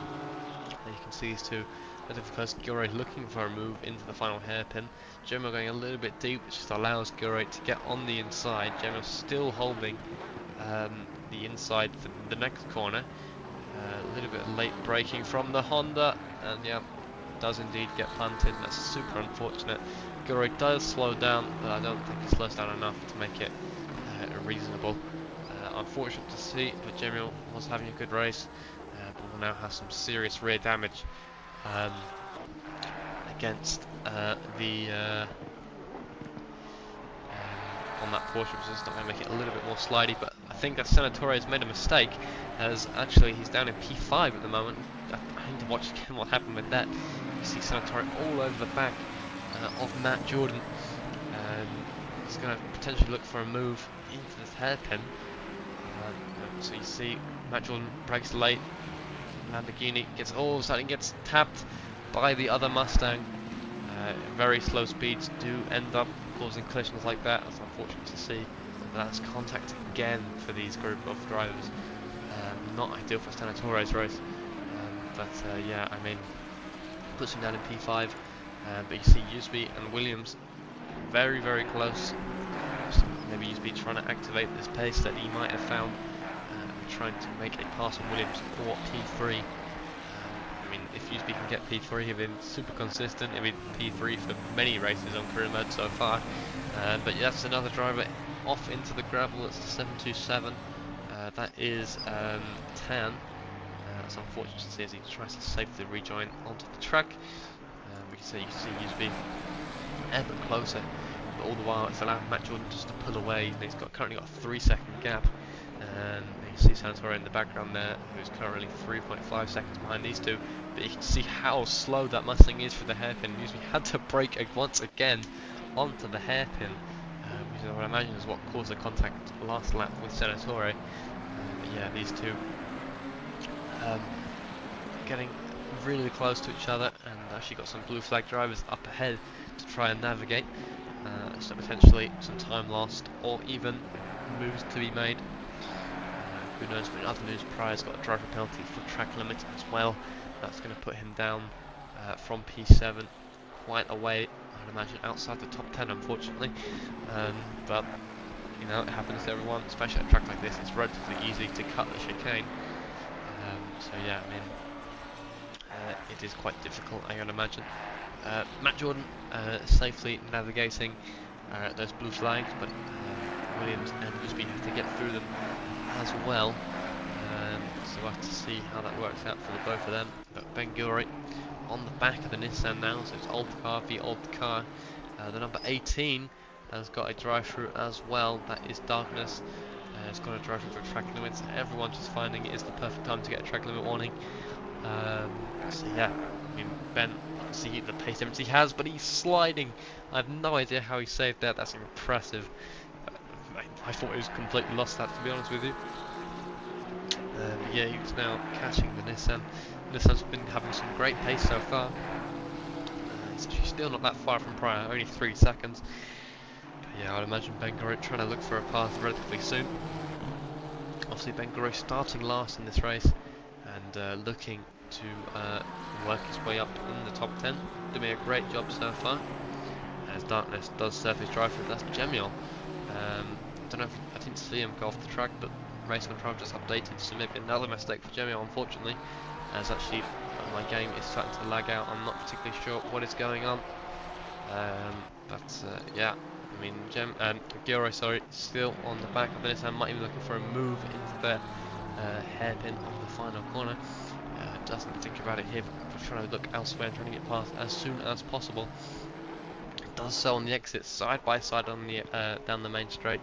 And you can see these two relatively close. Gilroy looking for a move into the final hairpin. Gemiel going a little bit deep, which just allows Gilroy to get on the inside. Gemiel still holding the inside for the next corner. A little bit late braking from the Honda, and yeah, does indeed get punted. That's super unfortunate. Gilroy does slow down, but I don't think he slows down enough to make it reasonable. Unfortunate to see, but Gemiel was having a good race, but will now have some serious rear damage against on that Porsche, which is not going to make it a little bit more slidey. But I think that Senatori has made a mistake, as actually he's down in P5 at the moment. I need to watch again what happened with that. You see Senatori all over the back of Matt Jordan. He's going to potentially look for a move into this hairpin. So you see Matt Jordan brakes late. Lamborghini gets all of a sudden gets tapped by the other Mustang. Very slow speeds do end up causing collisions like that. It's unfortunate to see. That's contact again for these group of drivers. Not ideal for Senatori's race. But yeah, I mean, puts him down in P5. But you see Usby and Williams very, very close. So maybe Usby trying to activate this pace that he might have found. Trying to make a pass on Williams for P3. I mean, if Usby can get P3, he'll be super consistent. He'll be P3 for many races on career mode so far. But yeah, that's another driver off into the gravel. It's the 727. That is Tan. That's unfortunate to see as he tries to safely rejoin onto the track. You can see Usby ever closer, but all the while it's allowed Matt Jordan just to pull away. He's currently got a 3-second gap. And you see Senatori in the background there, who's currently 3.5 seconds behind these two. But you can see how slow that Mustang is for the hairpin. Usby had to brake once again onto the hairpin, which I would imagine is what caused the contact last lap with Senatori. Yeah, these two getting really close to each other, and actually got some blue flag drivers up ahead to try and navigate. So potentially some time lost or even moves to be made. Who knows? But in other news, Pryor's got a driver penalty for track limit as well. That's going to put him down from P7 quite a way, I'd imagine, outside the top 10, unfortunately. But you know, it happens to everyone, especially at a track like this. It's relatively easy to cut the chicane. So yeah, I mean, it is quite difficult, I can imagine. Matt Jordan safely navigating those blue flags, but Williams and Usby have to get through them as well. So we'll have to see how that works out for the both of them. But Ben Gilroy on the back of the Nissan now, so it's old car v old car. The number 18 has got a drive-through as well. That is Darkness. It's got a drive-through for track limits. Everyone's just finding it is the perfect time to get a track limit warning. So yeah, I mean, Ben, see the pace difference he has, but he's sliding. I have no idea how he saved that. That's impressive. I thought he was completely lost that, to be honest with you. Yeah, he's now catching the Nissan. Nissan's been having some great pace so far. It's actually still not that far from Pryor, only 3 seconds. But yeah, I'd imagine Ben Gilroy trying to look for a path relatively soon. Obviously, Ben Gilroy starting last in this race and looking to work his way up in the top 10. Doing a great job so far. As Darkness does serve his drive through, that's Gemiol. Don't know if I didn't see him go off the track, but Race Control just updated, so maybe another mistake for Gemiol, unfortunately. As actually my game is starting to lag out. I'm not particularly sure what is going on. Yeah, I mean, Gilroy, sorry, still on the back of the Nissan, might even looking for a move into the hairpin of the final corner. Doesn't think about it here, but trying to look elsewhere and trying to get past as soon as possible. Does so on the exit, side by side on the down the main straight.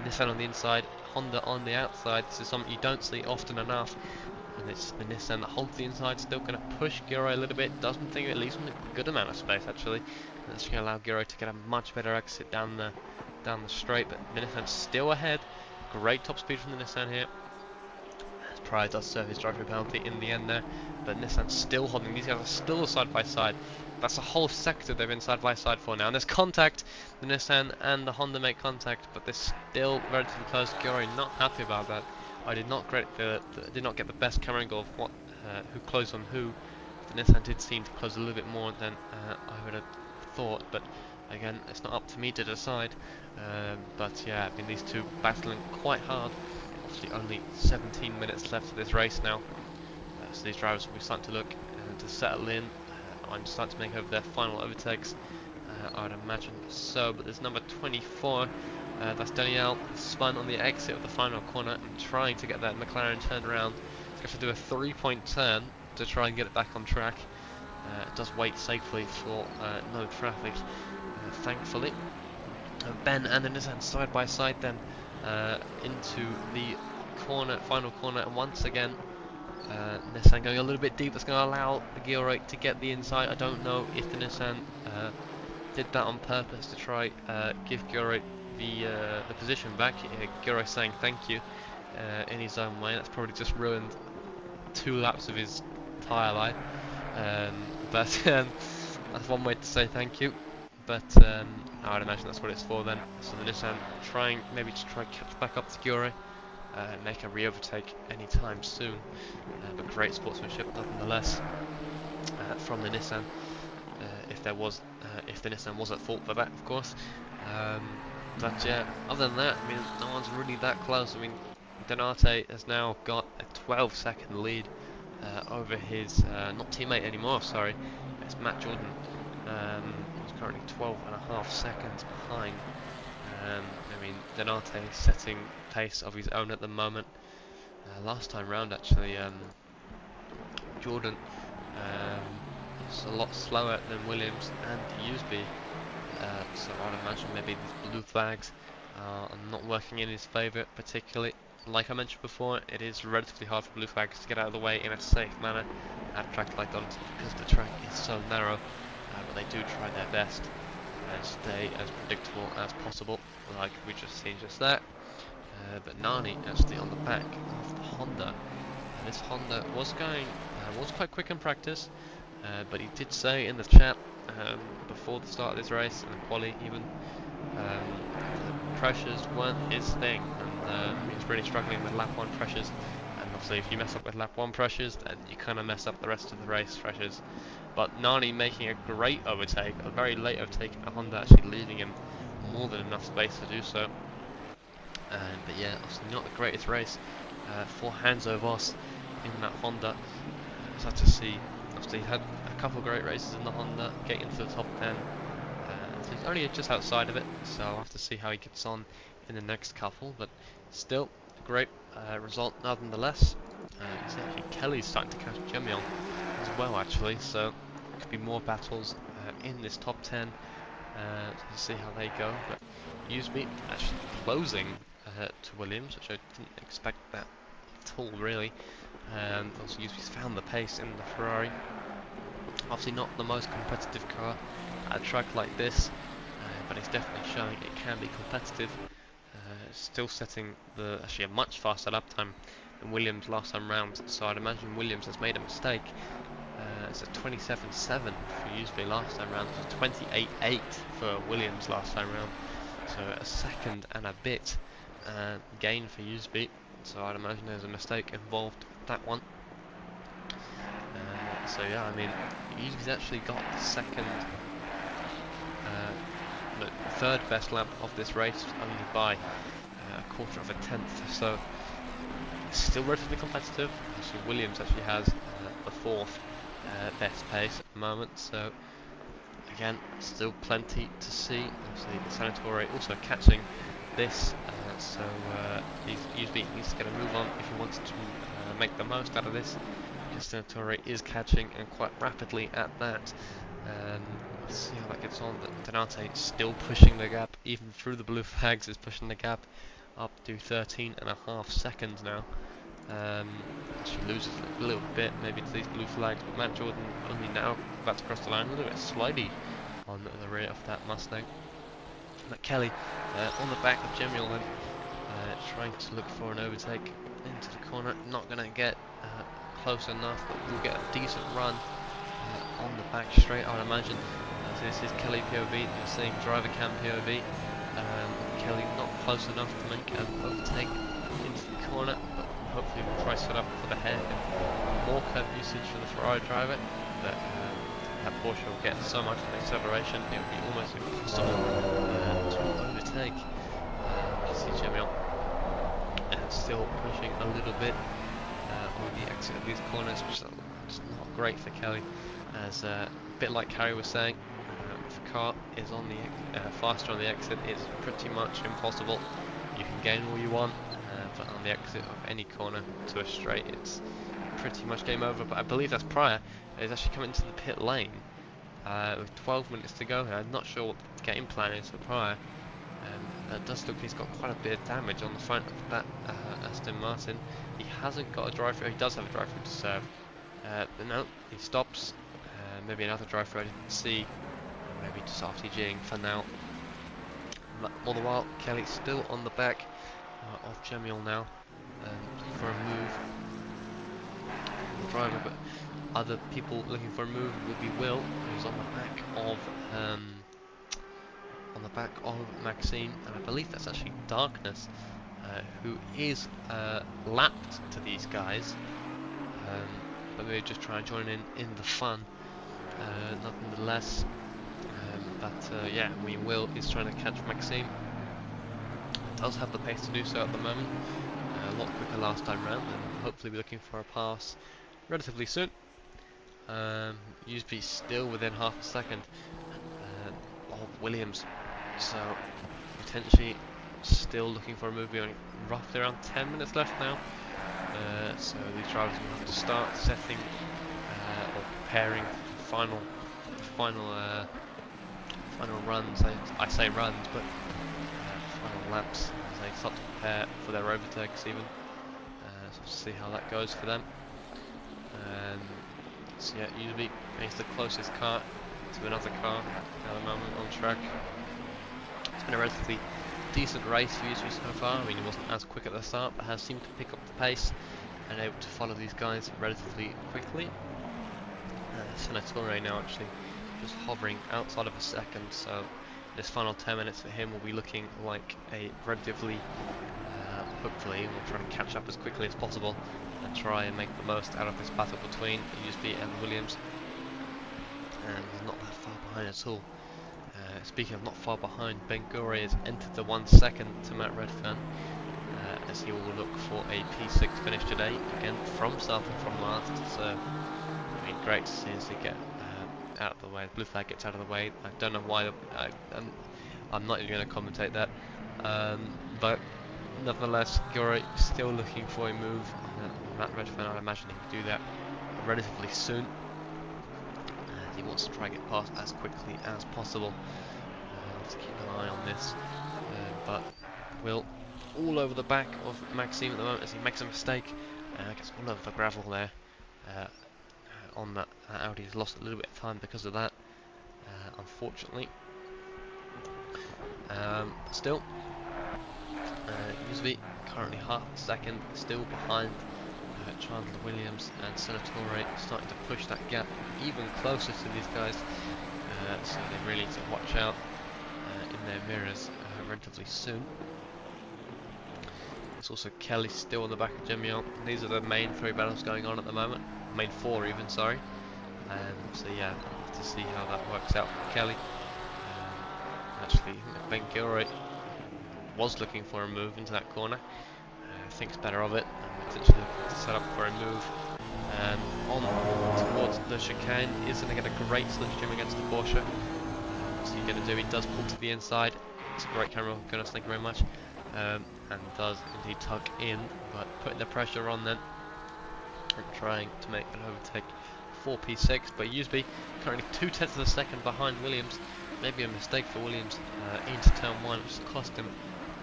Nissan on the inside, Honda on the outside. This is something you don't see often enough. And it's the Nissan that holds the inside, still going to push Gilroy a little bit. Doesn't think it leaves him a good amount of space actually. And that's going to allow Gilroy to get a much better exit down the straight. But the Nissan's still ahead. Great top speed from the Nissan here. Pryor does serve his drive-through penalty in the end there, but Nissan's still holding. These guys are still side by side. That's a whole sector they've been side by side for now. And there's contact. The Nissan and the Honda make contact, but they're still relatively close. Gilroy not happy about that. I did not get the best camera angle of what who closed on who. The Nissan did seem to close a little bit more than I would have thought, but again, it's not up to me to decide. But yeah, I mean, these two battling quite hard. Obviously only 17 minutes left of this race now, so these drivers will be starting to look to settle in. I'm starting to make over their final overtakes, I would imagine so, but there's number 24, that's Danielle, spun on the exit of the final corner and trying to get that McLaren turned around. He's going to do a 3-point turn to try and get it back on track. It does wait safely for no traffic, thankfully. Ben and the Nissan side by side then into the final corner, and once again Nissan going a little bit deep. That's going to allow the Gilroy to get the inside. I don't know if the Nissan did that on purpose to try give Gilroy the position back. Gilroy saying thank you in his own way. That's probably just ruined 2 laps of his tyre life, but that's one way to say thank you. But I would imagine that's what it's for then. So the Nissan trying maybe to try catch back up to Gilroy, make a re-overtake anytime soon. But great sportsmanship nonetheless from the Nissan. If the Nissan was at fault for that, of course. But yeah, other than that, I mean, no one's really that close. I mean, Donate has now got a 12-second lead over his not teammate anymore. Sorry, it's Matt Jordan. He's currently 12.5 seconds behind. I mean, Donate setting pace of his own at the moment. Last time round, actually, Jordan is a lot slower than Williams and Usby. So I'd imagine maybe these blue flags are not working in his favour particularly. Like I mentioned before, it is relatively hard for blue flags to get out of the way in a safe manner at a track like Donington because the track is so narrow. But they do try their best and stay as predictable as possible, like we just seen just there. But Nani actually on the back of the Honda. This Honda was quite quick in practice. but he did say in the chat before the start of this race, and the quali even, the pressures weren't his thing, and he was really struggling with lap 1 pressures. And obviously if you mess up with lap 1 pressures, then you kind of mess up the rest of the race pressures. But Nani making a great overtake, a very late overtake, and Honda actually leaving him more than enough space to do so. But yeah, obviously not the greatest race for Hanzo Voss in that Honda. Sad to see. Obviously he had a couple of great races in the Honda, getting into the top 10. So he's only just outside of it, so I'll have to see how he gets on in the next couple. But still, a great result nonetheless. You see actually Kelly's starting to catch Jemion as well actually, so could be more battles in this top 10. To see how they go. But Usby actually closing to Williams, which I didn't expect that at all really. Also Usby's found the pace in the Ferrari. Obviously not the most competitive car at a track like this, but it's definitely showing it can be competitive. Still setting actually a much faster lap time than Williams last time round, so I'd imagine Williams has made a mistake. It's a 27.7 for Usby last time round, it was 28.8 for Williams last time round, so a second and a bit gain for Usby, so I'd imagine there's a mistake involved with that one. So yeah, I mean, Usby's actually got the third best lap of this race, only by a quarter of a tenth, so it's still relatively competitive. So Williams actually has the fourth best pace at the moment, so again, still plenty to see. Obviously the Senatore also catching this, so Usby needs to get a move on if he wants to make the most out of this, because Senatore is catching and quite rapidly at that. Let's see how that gets on. Donate still pushing the gap, even through the blue flags is pushing the gap up to 13.5 seconds now. She loses a little bit maybe to these blue flags, but Matt Jordan only now about to cross the line, a little bit slidey on the rear of that Mustang. But Kelly on the back of Jemiel then, trying to look for an overtake into the corner, not going to get close enough, but we'll get a decent run on the back straight, I would imagine. So this is Kelly POV, you're seeing driver cam POV. Kelly not close enough to make an overtake into the corner, but hopefully we'll try to set up for the hairpin. More curb usage for the Ferrari driver, but that Porsche will get so much acceleration it will be almost impossible to overtake. You see Jemiel still pushing a little bit on the exit of these corners, which is not great for Kelly, as a bit like Harry was saying, if a car is on the faster on the exit, it's pretty much impossible. You can gain all you want, but on the exit of any corner to a straight, it's pretty much game over. But I believe that's Pryor is actually coming into the pit lane with 12 minutes to go here. I'm not sure what the game plan is for Pryor. It does look like he's got quite a bit of damage on the front of that Aston Martin. He hasn't got a drive-through. He does have a drive-through to serve, but no, he stops. Maybe another drive-through I didn't see. Maybe just RTGing for now. But all the while, Kelly's still on the back of Jemiel now, looking for a move. The driver, but other people looking for a move would be Will, who's on the back of Maxime, and I believe that's actually Darkness, who is lapped to these guys, but maybe just try and join in the fun, nonetheless. Yeah, Will is trying to catch Maxime. Does have the pace to do so at the moment. A lot quicker last time round, and hopefully we're looking for a pass relatively soon. Usby still within half a second of Williams, so potentially still looking for a move. Only roughly around 10 minutes left now, so these drivers will have to start setting or preparing for final runs. I say runs, but final laps as they start to prepare for their overtakes even. So we'll see how that goes for them. So yeah, Usby is the closest car to another car at the moment on track. It's been a relatively decent race for Usby so far. I mean, it wasn't as quick at the start, but has seemed to pick up the pace and able to follow these guys relatively quickly. Senatore now actually just hovering outside of a second, so this final 10 minutes for him will be looking like a relatively, hopefully we'll try and catch up as quickly as possible and try and make the most out of this battle between USB and Williams, and he's not that far behind at all. Speaking of not far behind, Ben Gore has entered the 1 second to Matt Redfern, as he will look for a P6 finish today, again from starting from last, so I mean great to see as they get out of the way. The blue flag gets out of the way. I don't know why. I'm not even going to commentate that. But nevertheless, Gore still looking for a move on Matt Redfern. I imagine he can do that relatively soon. He wants to try and get past as quickly as possible. Let's keep an eye on this. But Will all over the back of Maxime at the moment as he makes a mistake. Gets all over the gravel there. On that Audi has lost a little bit of time because of that, unfortunately. Still, USB currently half a second still behind Chandler Williams, and Senatore starting to push that gap even closer to these guys, so they really need to watch out in their mirrors relatively soon. There's also Kelly still on the back of Jemion. These are the main three battles going on at the moment. Main four even, sorry. So yeah, we'll have to see how that works out for Kelly. Actually, Ben Gilroy was looking for a move into that corner. Thinks better of it, and potentially looking to set up for a move on towards the chicane. Isn't going to get a great slipstream against the Porsche. What's he going to do? He does pull to the inside. It's a great camera, goodness, thank you very much. And does indeed tuck in, but putting the pressure on then and trying to make an overtake for P6. But USB currently 0.2 of a second behind Williams. Maybe a mistake for Williams into turn 1, which has cost him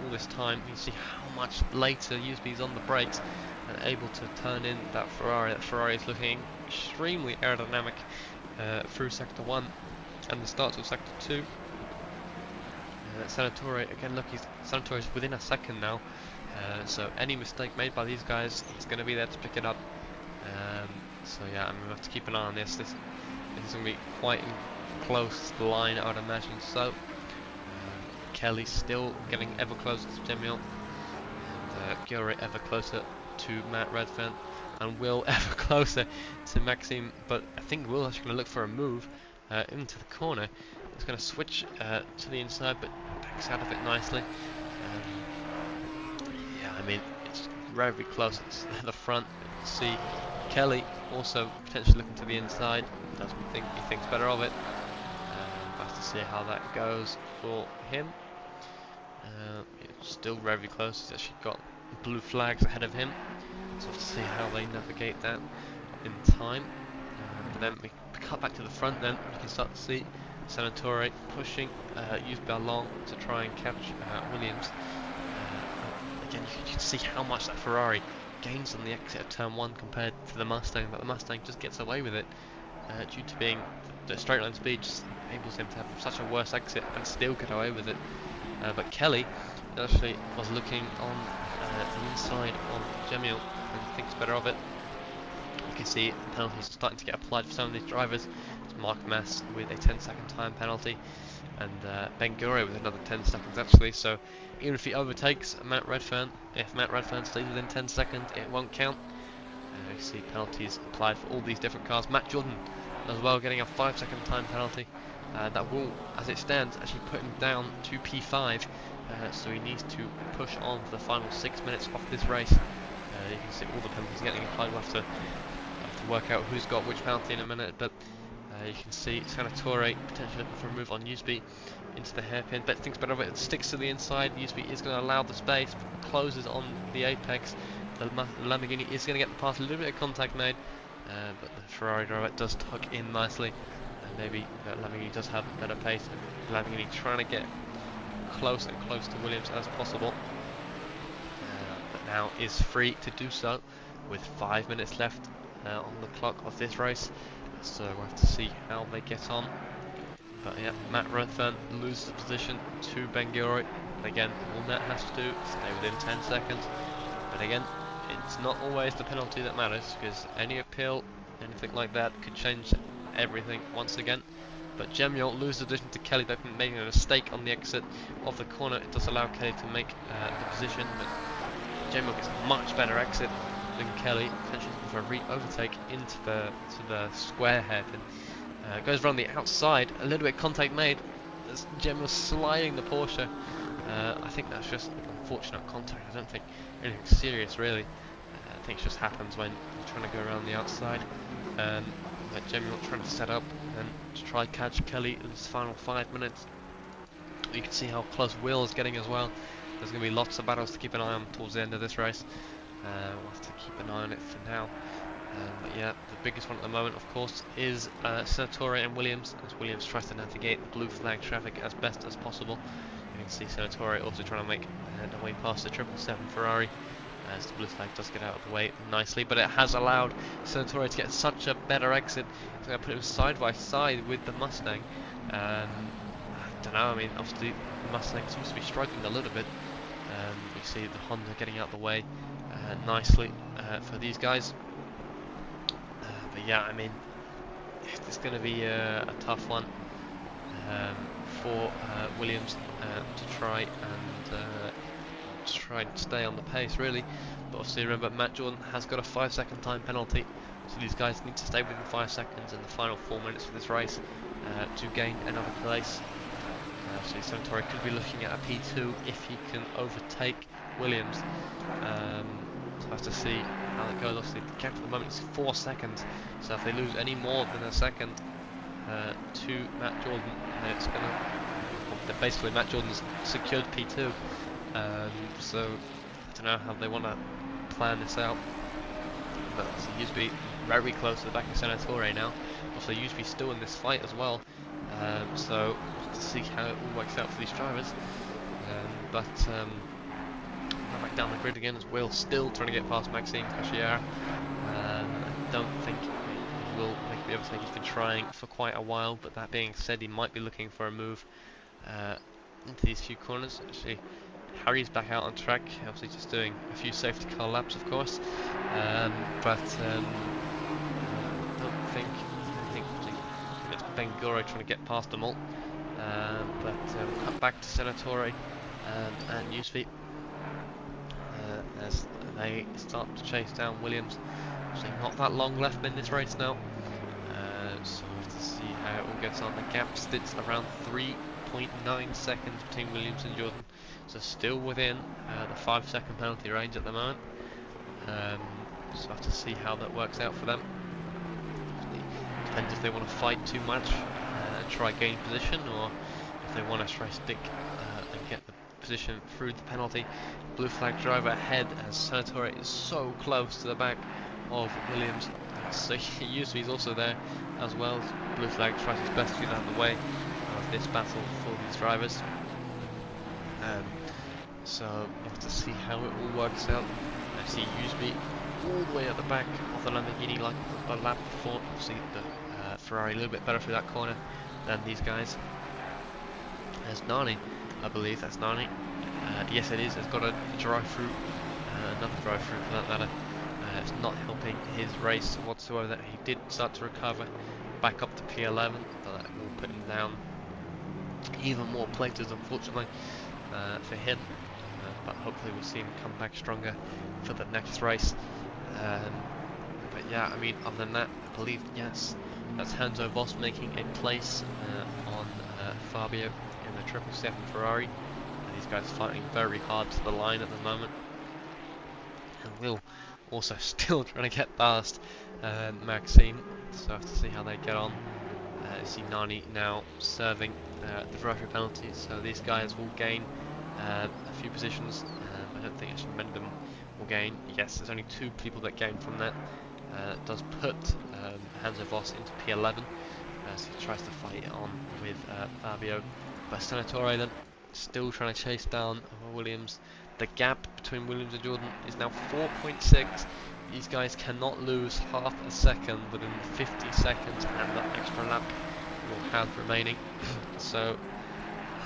all this time. You see how much later USB is on the brakes and able to turn in that Ferrari. That Ferrari is looking extremely aerodynamic through sector 1 and the start of sector 2. Senatore, again, look, Senatore is within a second now, so any mistake made by these guys, he's going to be there to pick it up. So yeah, I'm going to have to keep an eye on this. This is going to be quite a close line, I would imagine. So Kelly still getting ever closer to Jemion, and Gilroy ever closer to Matt Redfern, and Will ever closer to Maxime. But I think Will actually going to look for a move into the corner. It's going to switch to the inside, but backs out of it nicely. Yeah, I mean, it's very close at the front. You see Kelly also potentially looking to the inside. Doesn't think he thinks better of it. We'll have to see how that goes for him. It's still very close. He's actually got blue flags ahead of him, so we'll have to see how they navigate that in time. But then we cut back to the front. Then you can start to see Senatore pushing used Ballon to try and catch Williams. Again, you can see how much that Ferrari gains on the exit of turn 1 compared to the Mustang, but the Mustang just gets away with it due to being the straight line speed just enables him to have such a worse exit and still get away with it. But Kelly actually was looking on the inside of Jemion and thinks better of it. You can see penalties are starting to get applied for some of these drivers. It's Mark Mass with a 10-second time penalty, and Ben Gure with another 10 seconds actually. So even if he overtakes Matt Redfern, if Matt Redfern stays within 10 seconds, it won't count. You see penalties applied for all these different cars. Matt Jordan as well getting a 5-second time penalty. That will, as it stands, actually put him down to P5. So he needs to push on for the final 6 minutes of this race. You can see all the penalties getting applied. We'll have to work out who's got which penalty in a minute, but you can see Senatore potentially looking for a move on USB into the hairpin, but thinks better of it. It sticks to the inside. USB is going to allow the space, closes on the apex. The Lamborghini is going to get past a little bit of contact made, but the Ferrari driver does tuck in nicely, and maybe Lamborghini does have better pace. Lamborghini trying to get close and close to Williams as possible, but now is free to do so with 5 minutes left on the clock of this race. So we'll have to see how they get on. But yeah, Matt Redfern loses position to Ben Gilroy. Again, all Matt has to do is stay within 10 seconds. But again, it's not always the penalty that matters, because any appeal, anything like that, could change everything once again. But Gemio loses the position to Kelly. They've been making a mistake on the exit of the corner. It does allow Kelly to make the position, but Gemio gets a much better exit than Kelly, potentially for a overtake into the square head, and goes around the outside. A little bit of contact made as Gemio sliding the Porsche. I think that's just unfortunate contact. I don't think anything serious really. I think it just happens when you're trying to go around the outside. Like Gemio trying to set up and to try catch Kelly in this final 5 minutes. You can see how close Will is getting as well. There's going to be lots of battles to keep an eye on towards the end of this race. We'll have to keep an eye on it for now. But yeah, the biggest one at the moment, of course, is Senatore and Williams, as Williams tries to navigate the blue flag traffic as best as possible. You can see Senatore also trying to make their way past the 777 Ferrari, as the blue flag does get out of the way nicely, but it has allowed Senatore to get such a better exit. It's going to put him side by side with the Mustang. I don't know, I mean, obviously the Mustang seems to be struggling a little bit. You see the Honda getting out of the way nicely for these guys. But yeah, I mean, it's going to be a tough one for Williams to try and stay on the pace really. But obviously remember, Matt Jordan has got a 5-second time penalty, so these guys need to stay within 5 seconds in the final 4 minutes of this race to gain another place. So Senatore could be looking at a P2 if he can overtake Williams. So we'll have to see how it goes. Obviously the gap at the moment is 4 seconds, so if they lose any more than a second to Matt Jordan, then it's going to... basically Matt Jordan's secured P2. So I don't know how they want to plan this out, but he used to be very close to the back of Senatore now. Also used to be still in this fight as well, so we'll have to see how it all works out for these drivers. Back down the grid again as Will still trying to get past Maxime Cachiera. I don't think he will make the overtake. He's been trying for quite a while, but that being said, he might be looking for a move into these few corners. Actually, Harry's back out on track, obviously just doing a few safety car laps, of course. I think it's Bengoro trying to get past them all. We'll cut back to Senatore and Newsfeet as they start to chase down Williams. Actually, not that long left in this race now, so we'll have to see how it all gets on. The gap sits around 3.9 seconds between Williams and Jordan, so still within the 5-second penalty range at the moment. So we'll have to see how that works out for them. Depends if they want to fight too much and try gain position, or if they want to try stick and get the position through the penalty. Blue flag driver ahead as Senatore is so close to the back of Williams. So he's also there as well. Blue flag tries his best to get out of the way of this battle for these drivers. So we'll have to see how it all works out. I see Usby all the way at the back of the Lamborghini like a lap before. See the Ferrari a little bit better through that corner than these guys. There's Nani, I believe that's Nani. Yes, it is. It's got a drive-through, another drive-through for that matter. It's not helping his race whatsoever. He did start to recover back up to P11, but that will put him down even more places, unfortunately, for him. But hopefully we'll see him come back stronger for the next race. But yeah, I mean, other than that, I believe, yes, that's Hanzo Voss making a place on Fabio in the 777 Ferrari. These guys fighting very hard to the line at the moment. And Will also still trying to get past Maxime, so I have to see how they get on. You see Nani now serving the Ferrari penalty, so these guys will gain a few positions. I don't think actually many of them will gain. Yes, there's only 2 people that gain from that. It does put Hanzo Voss into P11, so he tries to fight it on with Fabio. But Senatore then still trying to chase down Williams. The gap between Williams and Jordan is now 4.6. These guys cannot lose half a second within 50 seconds and that extra lap will have remaining. So,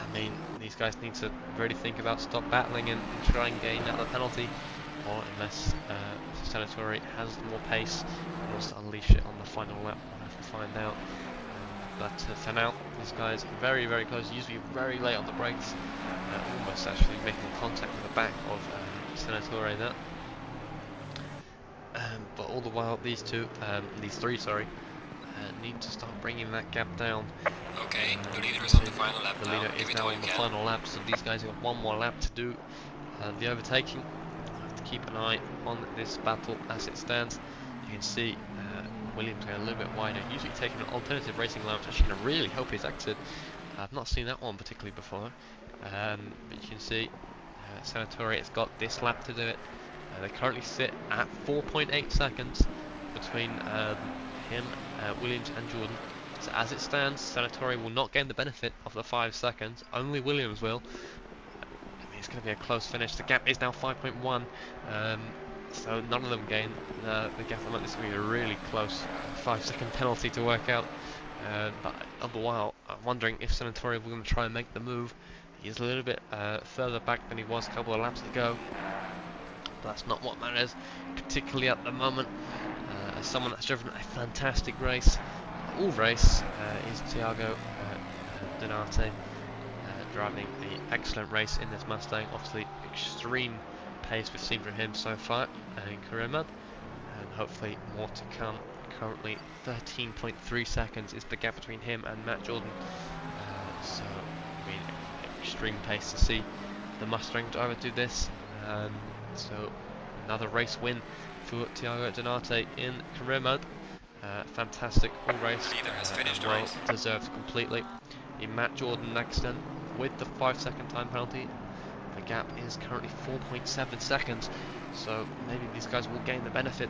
I mean, these guys need to really think about stop battling and try and gain out the penalty or unless Senatore has more pace and wants to unleash it on the final lap. We'll have to find out. But for now, these guys are very, very close, usually very late on the brakes, almost actually making contact with the back of Senatore there. But all the while, these three, need to start bringing that gap down. Okay, the leader is on the final lap The now. leader Give is it now all on you the can. final lap, so these guys have one more lap to do the overtaking. Have to keep an eye on this battle as it stands. You can see Williams going a little bit wider, usually taking an alternative racing line, which I really hope he's exited. I've not seen that one particularly before, but you can see Senatore has got this lap to do it. They currently sit at 4.8 seconds between him, Williams and Jordan. So as it stands, Senatore will not gain the benefit of the 5 seconds, only Williams will. I mean, it's going to be a close finish. The gap is now 5.1, so none of them gain the gap. This is going to be a really close 5-second penalty to work out. But all the while, I'm wondering if Senatore will going to try and make the move. He's a little bit further back than he was a couple of laps ago. But that's not what matters, particularly at the moment. As someone that's driven a fantastic race, all race, is Thiago Donate, driving an excellent race in this Mustang. Obviously, extreme pace we've seen from him so far in career mode, and hopefully more to come. Currently, 13.3 seconds is the gap between him and Matt Jordan. So, I mean, extreme pace to see the Mustang driver do this. So, another race win for Thiago Donate in career mode. Fantastic all race, Leader has finished the well race. deserved completely. In Matt Jordan next then, with the 5-second time penalty, the gap is currently 4.7 seconds. So maybe these guys will gain the benefit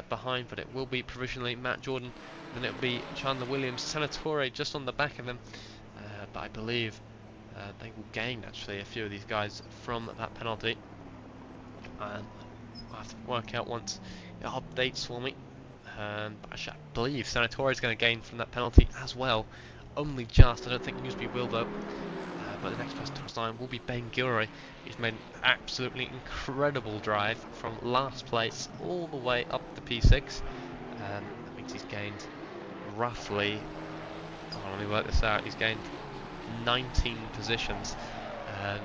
behind, but it will be provisionally Matt Jordan, then it will be Chandler Williams, Senatore just on the back of him. But I believe they will gain actually a few of these guys from that penalty. I'll have to work out once it updates for me. But actually, I believe Senatore is going to gain from that penalty as well. Only just. I don't think Newsby will though. But the next person to resign will be Ben Gilroy. He's made an absolutely incredible drive from last place all the way up to P6. That means he's gained roughly. Oh, let me work this out. He's gained 19 positions.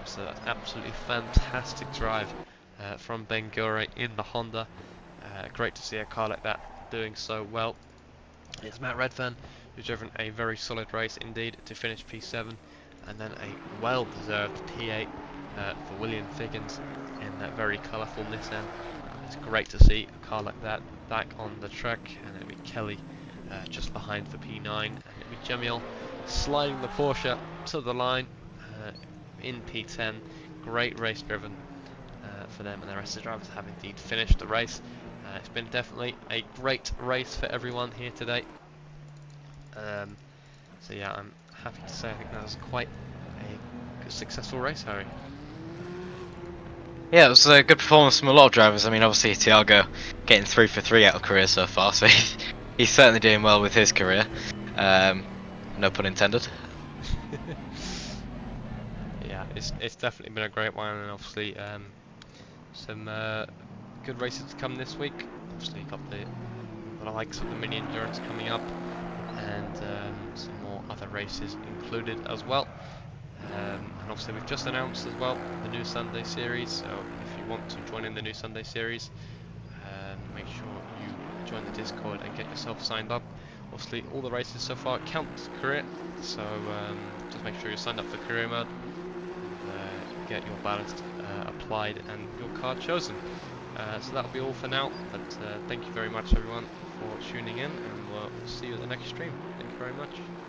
So that's absolutely fantastic drive from Ben Gilroy in the Honda. Great to see a car like that doing so well. It's Matt Redfern who's driven a very solid race indeed to finish P7, and then a well-deserved P8 for William Figgins in that very colourful Nissan. It's great to see a car like that back on the track, and it'll be Kelly just behind for P9, and it'll be Jemiel sliding the Porsche to the line in P10. Great race driven for them, and the rest of the drivers have indeed finished the race. It's been definitely a great race for everyone here today. So yeah, I'm happy to say I think that was quite a good, successful race, Harry. Yeah, it was a good performance from a lot of drivers. I mean, obviously Thiago getting 3 for 3 out of career so far, so he's certainly doing well with his career. No pun intended. Yeah, it's definitely been a great one, and obviously some good races to come this week. Obviously, you've got the likes of the mini endurance coming up, and some more other races included as well. And obviously, we've just announced as well the new Sunday series. So if you want to join in the new Sunday series, make sure you join the Discord and get yourself signed up. Obviously, all the races so far count career, so just make sure you're signed up for career mode. Get your ballast applied and your card chosen. So that'll be all for now, but thank you very much everyone for tuning in, and we'll see you at the next stream. Thank you very much.